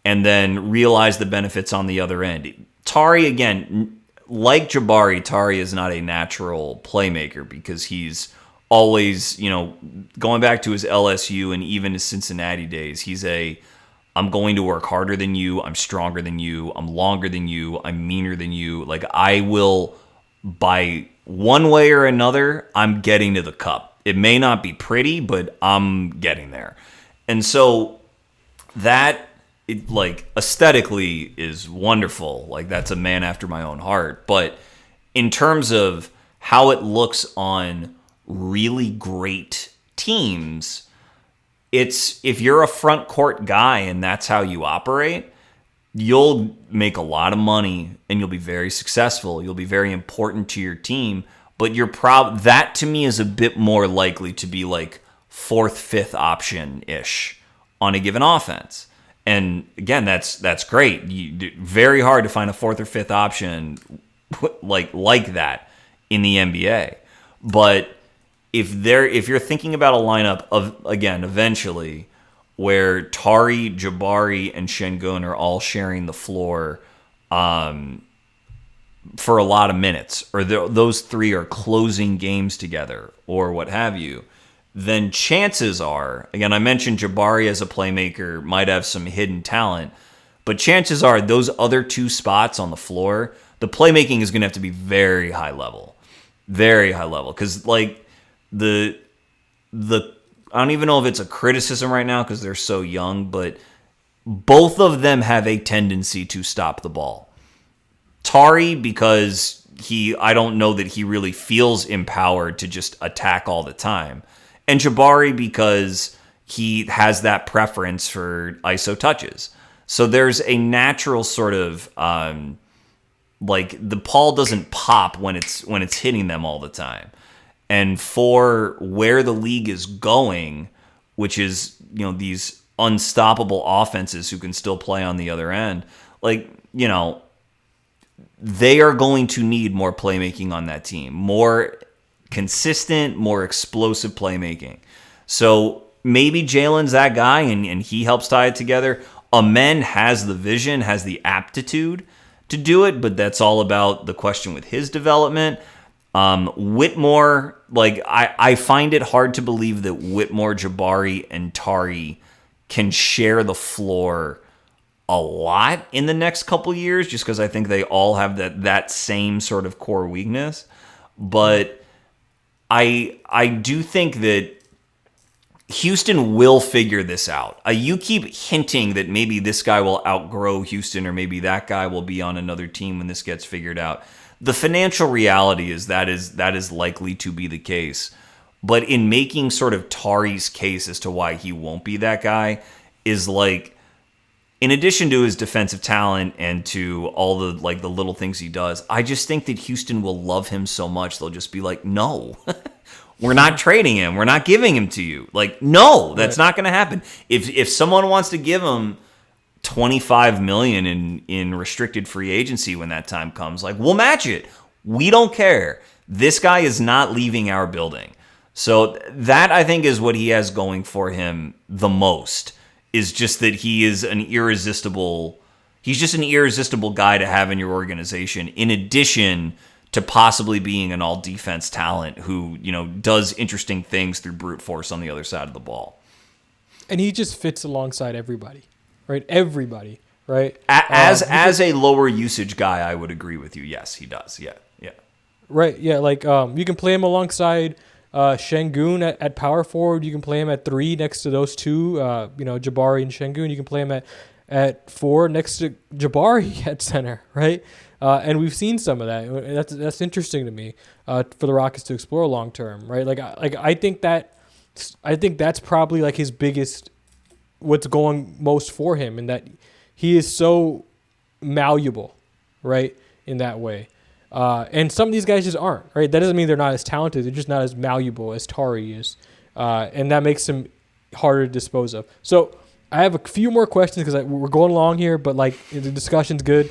and then realize the benefits on the other end. Tari, again, like Jabari, Tari is not a natural playmaker because he's always, going back to his LSU and even his Cincinnati days, I'm going to work harder than you, I'm stronger than you, I'm longer than you, I'm meaner than you. Like, I will, by one way or another, I'm getting to the cup. It may not be pretty, but I'm getting there. And so that, aesthetically is wonderful. Like, that's a man after my own heart. But in terms of how it looks on really great teams, it's, if you're a front court guy and that's how you operate, you'll make a lot of money and you'll be very successful. You'll be very important to your team, but that to me is a bit more likely to be like 4th, 5th option-ish on a given offense. And again, that's great. Very hard to find a 4th or 5th option like that in the NBA. But if you're thinking about a lineup of, again, eventually, where Tari, Jabari, and Sengun are all sharing the floor for a lot of minutes, or those three are closing games together, or what have you, then chances are, again, I mentioned Jabari as a playmaker might have some hidden talent, but chances are those other two spots on the floor, the playmaking is going to have to be very high level. Very high level. Because, the I don't even know if it's a criticism right now because they're so young, but both of them have a tendency to stop the ball. Tari, because I don't know that he really feels empowered to just attack all the time. And Jabari, because he has that preference for ISO touches. So there's a natural sort of, the ball doesn't pop when it's hitting them all the time. And for where the league is going, which is, these unstoppable offenses who can still play on the other end, they are going to need more playmaking on that team, more consistent, more explosive playmaking. So maybe Jalen's that guy and he helps tie it together. Amen has the vision, has the aptitude to do it, but that's all about the question with his development. Whitmore, I find it hard to believe that Whitmore, Jabari, and Tari can share the floor a lot in the next couple years, just because I think they all have that same sort of core weakness. But I do think that Houston will figure this out. You keep hinting that maybe this guy will outgrow Houston or maybe that guy will be on another team when this gets figured out. The financial reality is that is likely to be the case. But in making sort of Tari's case as to why he won't be that guy is like, in addition to his defensive talent and to all the like the little things he does, I just think that Houston will love him so much they'll just be like, no, we're not trading him, we're not giving him to you. Like, no, that's not going to happen. If someone wants to give him $25 million in restricted free agency when that time comes, like, we'll match it. We don't care. This guy is not leaving our building. So that, I think, is what he has going for him the most, is just that he is he's just an irresistible guy to have in your organization, in addition to possibly being an all-defense talent who, does interesting things through brute force on the other side of the ball. And he just fits alongside everybody, right? Everybody, right? As a lower usage guy, I would agree with you. Yes, he does. Yeah. Right, yeah, like you can play him alongside Sengun at power forward. You can play him at 3 next to those two, Jabari and Sengun. You can play him at 4 next to Jabari at center, right? And we've seen some of that. That's interesting to me for the Rockets to explore long term, right? I think that's probably like his biggest, what's going most for him, in that he is so malleable, right? In that way. And some of these guys just aren't, right? That doesn't mean they're not as talented. They're just not as malleable as Tari is. And that makes him harder to dispose of. So I have a few more questions because we're going along here, but the discussion's good.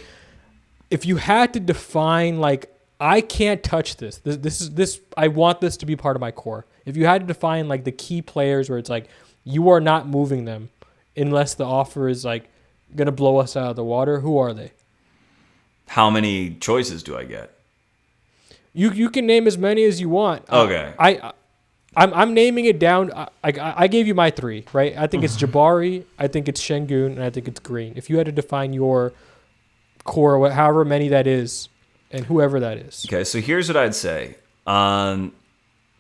If you had to define, I can't touch this. This I want this to be part of my core. If you had to define the key players where it's you are not moving them unless the offer is going to blow us out of the water, who are they? How many choices do I get? You can name as many as you want. Okay. I'm naming it down. I gave you my 3, right? I think it's Jabari, I think it's Sengun, and I think it's Green. If you had to define your core, however many that is, and whoever that is. Okay, so here's what I'd say. When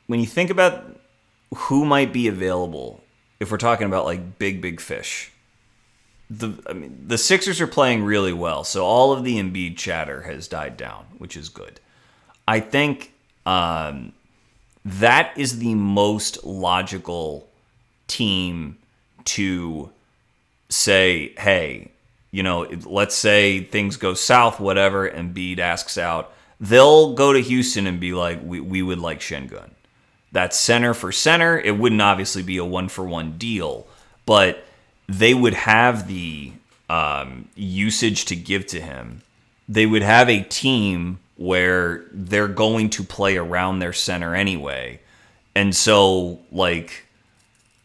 you think about who might be available, if we're talking about big fish, the Sixers are playing really well, so all of the Embiid chatter has died down, which is good. I think that is the most logical team to say, hey, let's say things go south, whatever, and Embiid asks out. They'll go to Houston and be like, we would like Sengun. That's center for center. It wouldn't obviously be a 1-for-1 deal, but they would have the usage to give to him. They would have a team where they're going to play around their center anyway. And so,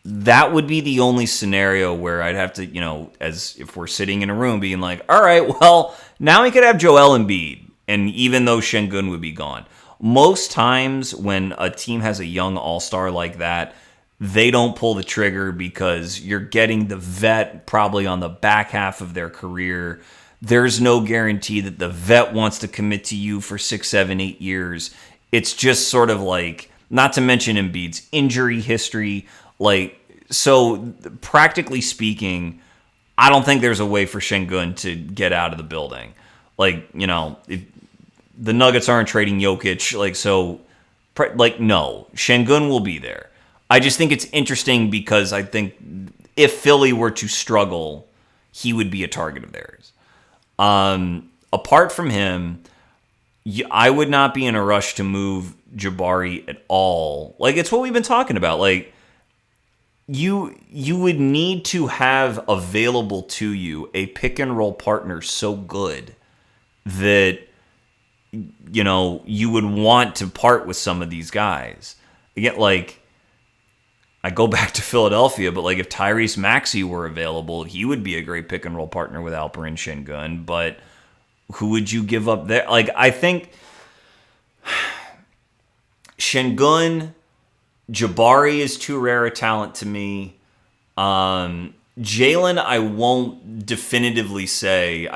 that would be the only scenario where I'd have to, as if we're sitting in a room being like, all right, well, now we could have Joel Embiid, and even though Sengun would be gone. Most times when a team has a young all-star like that, they don't pull the trigger because you're getting the vet probably on the back half of their career. There's no guarantee that the vet wants to commit to you for 6, 7, 8 years. It's just sort of not to mention Embiid's injury history. So practically speaking, I don't think there's a way for Sengun to get out of the building. The Nuggets aren't trading Jokic. No, Sengun will be there. I just think it's interesting because I think if Philly were to struggle, he would be a target of theirs. Apart from him, I would not be in a rush to move Jabari at all. It's what we've been talking about. You would need to have available to you a pick and roll partner so good that you would want to part with some of these guys. Again, I go back to Philadelphia, but if Tyrese Maxey were available, he would be a great pick and roll partner with Alperen Şengün. But who would you give up there? I think Şengün, Jabari is too rare a talent to me. Jalen, I won't definitively say.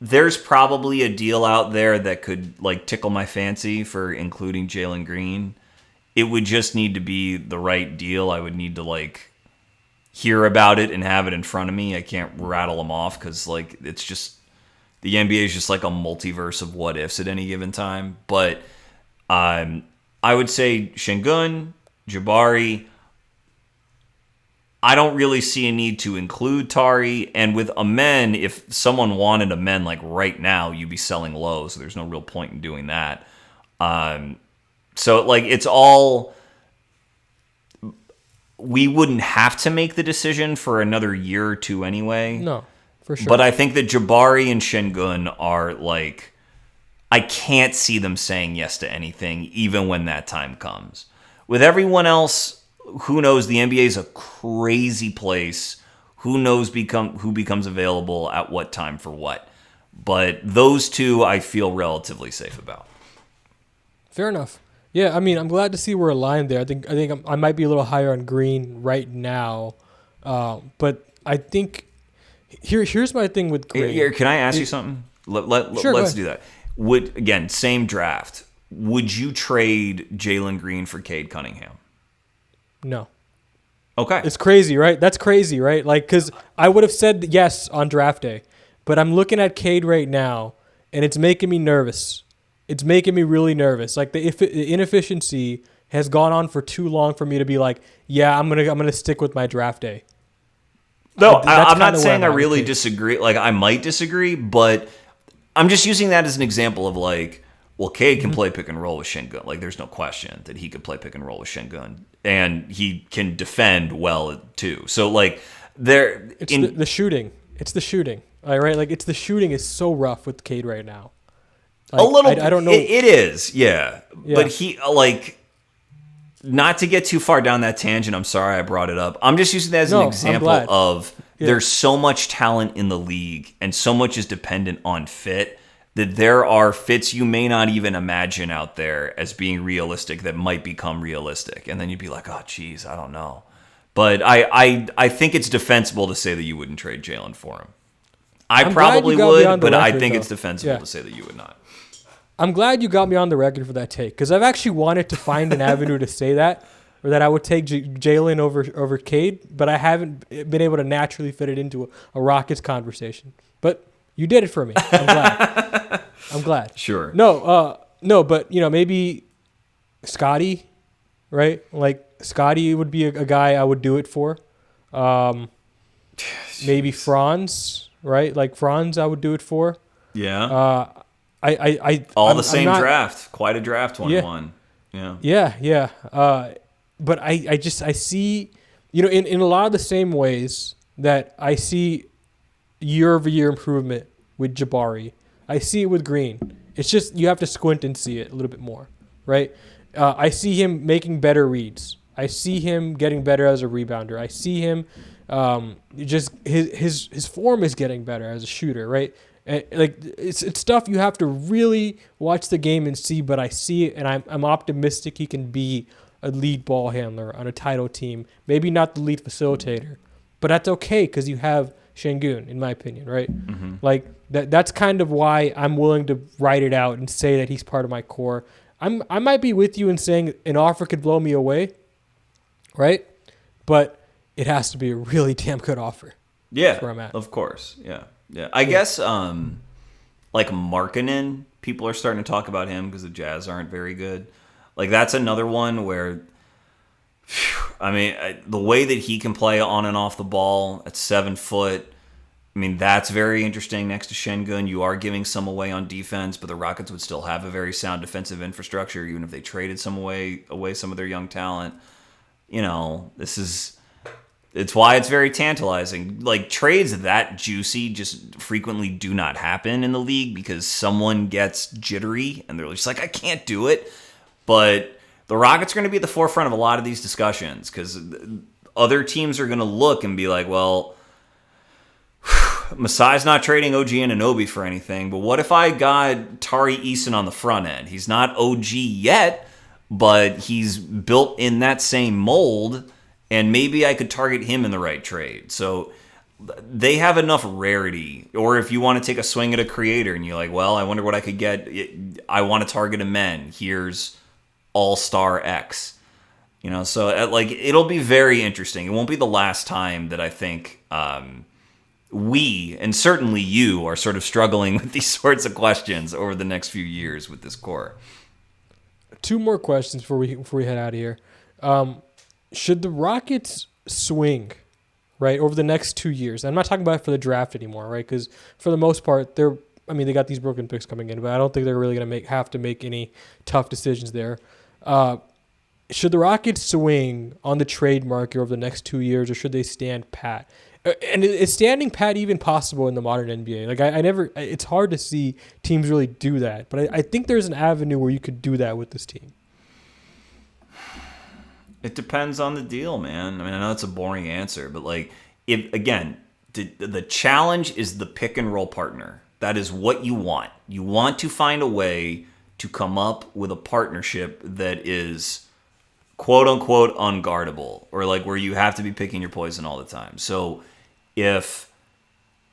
There's probably a deal out there that could tickle my fancy for including Jalen Green it would just need to be the right deal. I would need to like hear about it and have it in front of me. I can't rattle them off because like it's just the NBA is just like a multiverse of what ifs at any given time. But I would say Sengun, Jabari. I don't really see a need to include Tari. And with Amen, if someone wanted Amen like right now, you'd be selling low. So there's no real point in doing that. So like it's all. We wouldn't have to make the decision for another year or two anyway. No, for sure. But I think that Jabari and Sengun are like, I can't see them saying yes to anything, even when that time comes. With everyone else, who knows? The NBA is a crazy place. Who knows who becomes available at what time for what? But those two, I feel relatively safe about. Fair enough. Yeah, I mean, I'm glad to see we're aligned there. I think I might be a little higher on Green right now, but I think here's my thing with Green. Here, can I ask you something? Sure, Let's do that. Same draft. Would you trade Jalen Green for Cade Cunningham? No. Okay. It's crazy, right? That's crazy, right? Like, because I would have said yes on draft day, but I'm looking at Cade right now, and it's making me nervous. It's making me really nervous. Like the inefficiency has gone on for too long for me to be like, yeah, I'm gonna stick with my draft day. No, I'm not saying I really disagree. Like I might disagree, but I'm just using that as an example of like, well, Cade can play pick and roll with Sengun. Like there's no question that he could play pick and roll with Sengun, and he can defend well too. So like it's the shooting. It's the shooting. All right, like it's the shooting is so rough with Cade right now. Like, a little. I don't know. It is, yeah. But he like. Not to get too far down that tangent, I'm sorry I brought it up. I'm just using that as an example of there's so much talent in the league and so much is dependent on fit that there are fits you may not even imagine out there as being realistic that might become realistic. And then you'd be like, oh, geez, I don't know. But I think it's defensible to say that you wouldn't trade Jalen for him. I probably would, but I think it's defensible to say that you would not. I'm glad you got me on the record for that take because I've actually wanted to find an avenue to say that or that I would take Jalen over Cade, but I haven't been able to naturally fit it into a Rockets conversation. But you did it for me. I'm glad. I'm glad. Sure. No, but maybe Scotty, right? Like Scotty would be a guy I would do it for. Maybe Franz, right? Like Franz, I would do it for. Yeah. I'm the same draft. Quite a draft 1-1. Yeah. But I see, in a lot of the same ways that I see year-over-year improvement with Jabari, I see it with Green. It's just you have to squint and see it a little bit more, right? I see him making better reads. I see him getting better as a rebounder. I see him just his form is getting better as a shooter, right? Like it's stuff you have to really watch the game and see, but I see it, and I'm optimistic he can be a lead ball handler on a title team. Maybe not the lead facilitator, but that's okay because you have Sengun, in my opinion, right? Mm-hmm. Like that's kind of why I'm willing to write it out and say that he's part of my core. I might be with you in saying an offer could blow me away, right? But it has to be a really damn good offer. Yeah, that's where I'm at. Of course, yeah. I guess like Markkanen, people are starting to talk about him because the Jazz aren't very good. Like that's another one where, the way that he can play on and off the ball at 7 foot, that's very interesting next to Sengun. You are giving some away on defense, but the Rockets would still have a very sound defensive infrastructure, even if they traded some away some of their young talent. It's why it's very tantalizing. Like trades that juicy just frequently do not happen in the league because someone gets jittery and they're just like, I can't do it. But the Rockets are going to be at the forefront of a lot of these discussions because other teams are going to look and be like, well, Masai's not trading OG Anunoby for anything, but what if I got Tari Eason on the front end? He's not OG yet, but he's built in that same mold. And maybe I could target him in the right trade. So they have enough rarity. Or if you want to take a swing at a creator and you're like, well, I wonder what I could get. I want to target a men. Here's All-Star X. So it'll be very interesting. It won't be the last time that I think we, and certainly you, are sort of struggling with these sorts of questions over the next few years with this core. Two more questions before we head out of here. Should the Rockets swing, right, over the next 2 years? I'm not talking about it for the draft anymore, right? Because for the most part, they got these broken picks coming in, but I don't think they're really going to have to make any tough decisions there. Should the Rockets swing on the trade market over the next 2 years, or should they stand pat? And is standing pat even possible in the modern NBA? Like it's hard to see teams really do that, but I think there's an avenue where you could do that with this team. It depends on the deal, man. I mean, I know it's a boring answer, but the challenge is the pick and roll partner. That is what you want. You want to find a way to come up with a partnership that is quote unquote unguardable, or like where you have to be picking your poison all the time. So if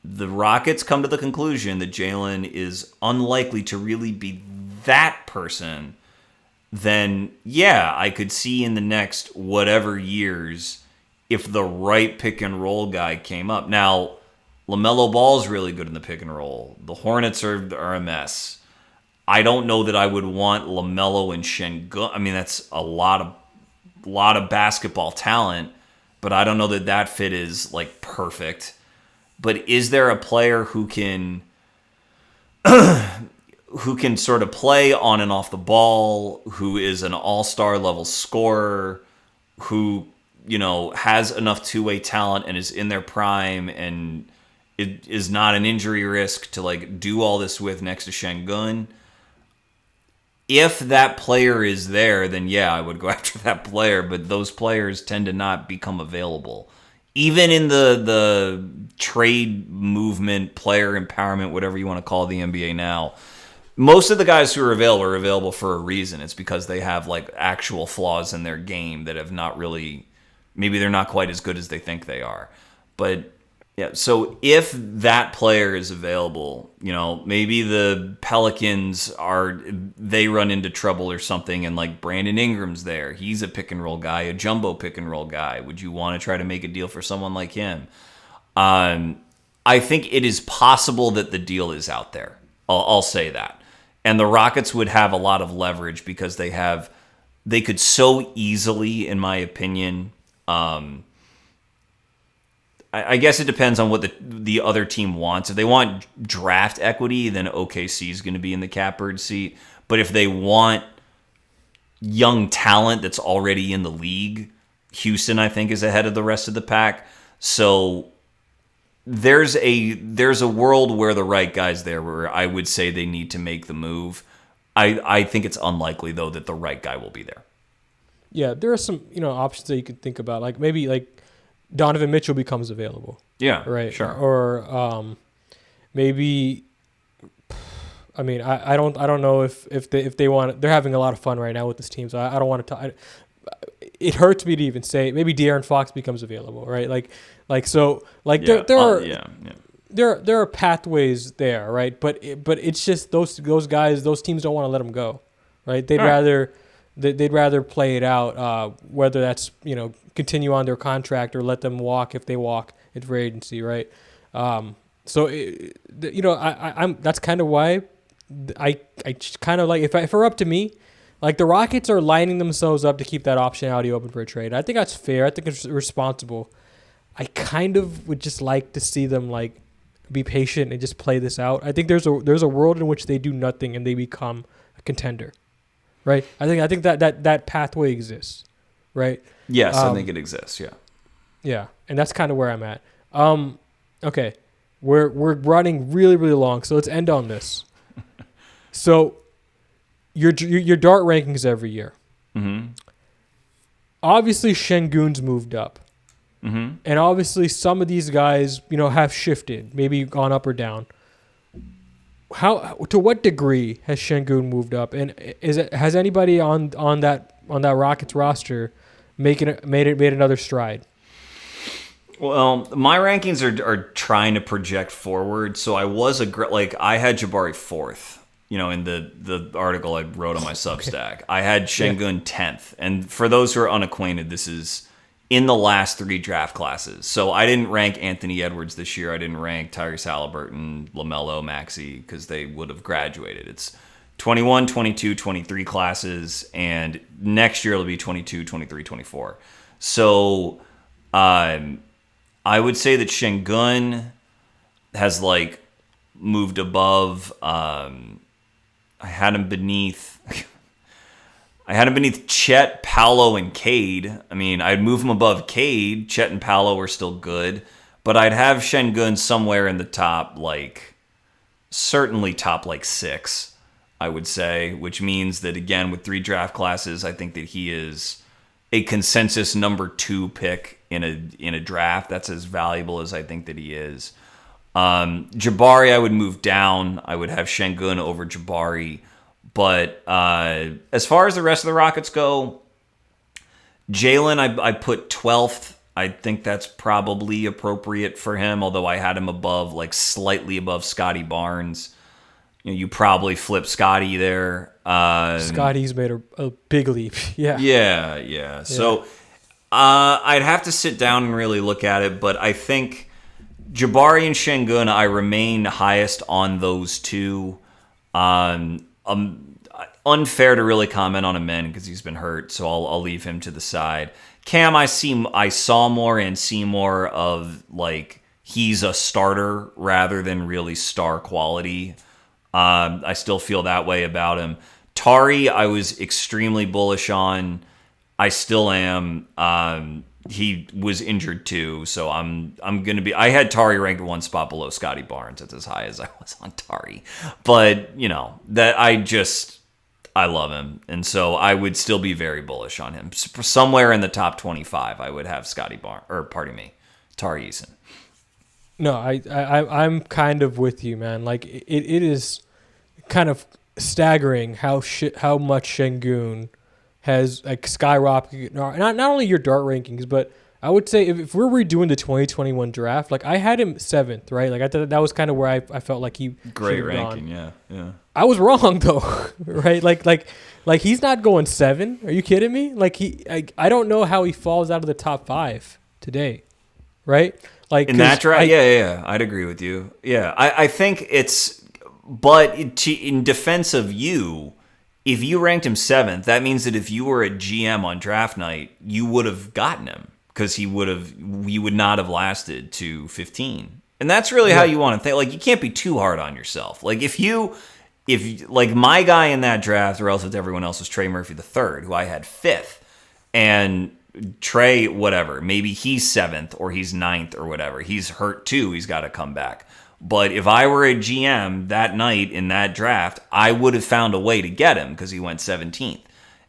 the Rockets come to the conclusion that Jaylen is unlikely to really be that person, then yeah, I could see in the next whatever years if the right pick and roll guy came up. Now, LaMelo Ball's really good in the pick and roll. The Hornets are a mess. I don't know that I would want LaMelo and Sengun. I mean, that's a lot of basketball talent, but I don't know that fit is like perfect. But is there a player who can sort of play on and off the ball, who is an all-star level scorer, who, has enough two-way talent and is in their prime and it is not an injury risk to like do all this with next to Sengun? If that player is there, then yeah, I would go after that player, but those players tend to not become available. Even in the trade movement, player empowerment, whatever you want to call the NBA now, most of the guys who are available for a reason. It's because they have like actual flaws in their game that have not really, maybe they're not quite as good as they think they are. But yeah, so if that player is available, maybe the Pelicans they run into trouble or something, and like Brandon Ingram's there. He's a pick and roll guy, a jumbo pick and roll guy. Would you want to try to make a deal for someone like him? I think it is possible that the deal is out there. I'll say that. And the Rockets would have a lot of leverage because they could so easily, in my opinion, I guess it depends on what the other team wants. If they want draft equity, then OKC is going to be in the catbird seat. But if they want young talent that's already in the league, Houston, I think, is ahead of the rest of the pack. So there's a world where the right guy's there where I would say they need to make the move. I think it's unlikely, though, that the right guy will be there. Yeah, there are some options that you could think about, like maybe like Donovan Mitchell becomes available. Yeah, right. Sure. Or maybe, I mean, I don't know if they want. They're having a lot of fun right now with this team, so I don't want to talk. It hurts me to even say maybe De'Aaron Fox becomes available, right? There are pathways there, right? But it's just those guys, those teams don't want to let them go, right? They'd rather play it out, whether that's continue on their contract or let them walk if they walk at free agency, right? I'm that's kind of why I kind of like if it were up to me, like the Rockets are lining themselves up to keep that optionality open for a trade. I think that's fair. I think it's responsible. I kind of would just like to see them like be patient and just play this out. I think there's a world in which they do nothing and they become a contender, right? I think that pathway exists, right? Yes, I think it exists. Yeah. Yeah, and that's kind of where I'm at. Okay, we're running really really long, so let's end on this. So, your dart rankings every year. Mm-hmm. Obviously, Şengün's moved up. Mm-hmm. And obviously, some of these guys, have shifted, maybe gone up or down. To what degree has Sengun moved up? And has anybody on that Rockets roster made another stride? Well, my rankings are trying to project forward. So I was I had Jabari fourth. in the article I wrote on my Substack, I had Sengun 10th. And for those who are unacquainted, this is in the last 3 draft classes. So I didn't rank Anthony Edwards this year. I didn't rank Tyrese Halliburton, LaMelo, Maxey, because they would have graduated. It's 21, 22, 23 classes, and next year it'll be 22, 23, 24. So I would say that Sengun has like moved above. I had him beneath Chet, Paolo, and Cade. I mean, I'd move him above Cade. Chet and Paolo were still good, but I'd have Sengun somewhere in the top, certainly top 6, I would say, which means that, again, with 3 draft classes, I think that he is a consensus number 2 pick in a draft. That's as valuable as I think that he is. Jabari, I would move down. I would have Sengun over Jabari. But as far as the rest of the Rockets go, Jalen, I put 12th. I think that's probably appropriate for him, although I had him above, slightly above Scotty Barnes. You probably flip Scotty there. Scotty's made a big leap. Yeah. Yeah. So I'd have to sit down and really look at it, but I think Jabari and Sengun, I remain highest on those two. Unfair to really comment on Amen because he's been hurt, so I'll leave him to the side. Cam, I saw more and see more of he's a starter rather than really star quality. I still feel that way about him. Tari, I was extremely bullish on. I still am. He was injured too, so I'm gonna be. I had Tari ranked 1 spot below Scotty Barnes. That's as high as I was on Tari, but I love him, and so I would still be very bullish on him. Somewhere in the top 25, I would have Tari Eason. No, I'm kind of with you, man. It is kind of staggering how much Sengun has skyrocketed. Not only your dart rankings, but I would say if we're redoing the 2021 draft, I had him 7th, right? I thought that was kind of where I felt like he great ranking, gone. yeah. I was wrong though, right? Like he's not going 7. Are you kidding me? I don't know how he falls out of the top 5 today, right? In that draft, yeah, I'd agree with you. Yeah, I think it's, but in defense of you, if you ranked him 7th, that means that if you were a GM on draft night, you would have gotten him because he would not have lasted to 15. And that's really how you want to think. You can't be too hard on yourself. If my guy in that draft relative to everyone else was Trey Murphy III, who I had 5th, and Trey, whatever, maybe he's 7th or he's 9th or whatever. He's hurt too. He's got to come back. But if I were a GM that night in that draft, I would have found a way to get him because he went 17th.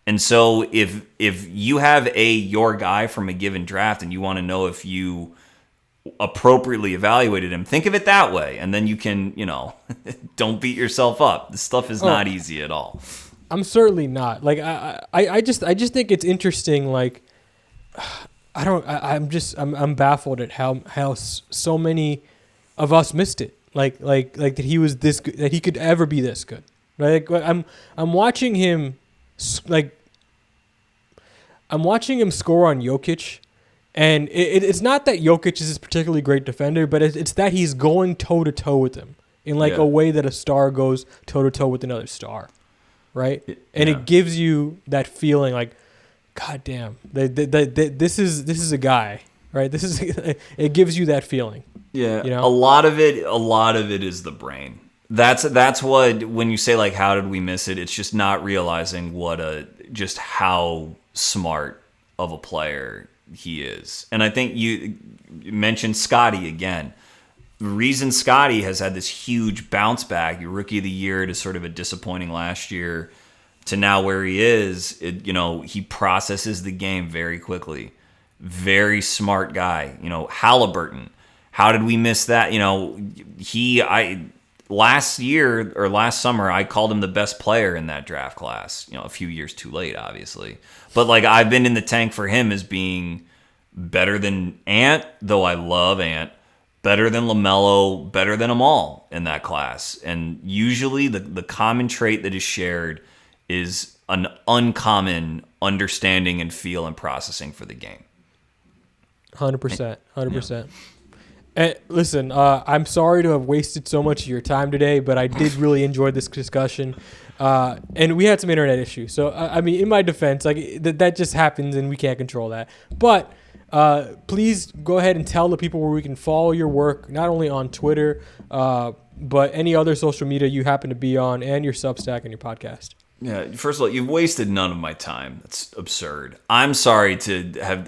And so if you have your guy from a given draft and you want to know if you appropriately evaluated him, think of it that way. And then you can, don't beat yourself up. This stuff is not easy at all. I'm certainly not. I just think it's interesting. I'm baffled at how so many of us missed it. That he was this good, that he could ever be this good. Right? I'm watching him I'm watching him score on Jokic, and it's not that Jokic is this particularly great defender, but it's that he's going toe to toe with him in a way that a star goes toe to toe with another star, right? And it gives you that feeling God damn, this is a guy, right? It gives you that feeling. Yeah, a lot of it is the brain. That's what, when you say how did we miss it? It's just not realizing just how smart of a player he is. And I think you mentioned Scotty again. The reason Scotty has had this huge bounce back, your rookie of the year to sort of a disappointing last year to now where he is, he processes the game very quickly. Very smart guy. Halliburton. How did we miss that? Last summer, I called him the best player in that draft class. A few years too late, obviously. But I've been in the tank for him as being better than Ant, though I love Ant. better than LaMelo, better than them all in that class. And usually the common trait that is shared is an uncommon understanding and feel and processing for the game. 100%. 100%. And listen, I'm sorry to have wasted so much of your time today, but I did really enjoy this discussion. And we had some internet issues. So, I mean, in my defense, like that just happens and we can't control that. But please go ahead and tell the people where we can follow your work, not only on Twitter, but any other social media you happen to be on, and your Substack and your podcast. Yeah, first of all, you've wasted none of my time. That's absurd. I'm sorry to have,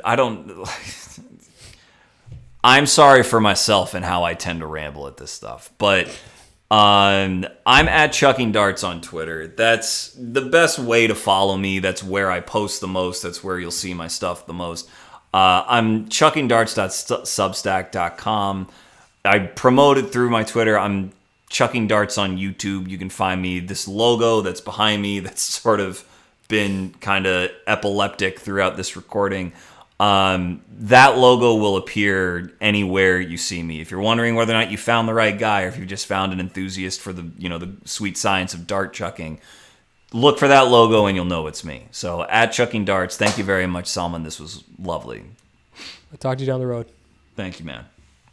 I'm sorry for myself and how I tend to ramble at this stuff. But I'm at Chucking Darts on Twitter. That's the best way to follow me. That's where I post the most. That's where you'll see my stuff the most. I'm chuckingdarts.substack.com. I promote it through my Twitter. I'm Chucking Darts on YouTube. You can find me. This logo that's behind me that's sort of been kind of epileptic throughout this recording. That logo will appear anywhere you see me. If you're wondering whether or not you found the right guy, or if you just found an enthusiast for the sweet science of dart chucking, look for that logo and you'll know it's me. So at Chucking Darts, thank you very much, Salman. This was lovely. I'll talk to you down the road. Thank you, man.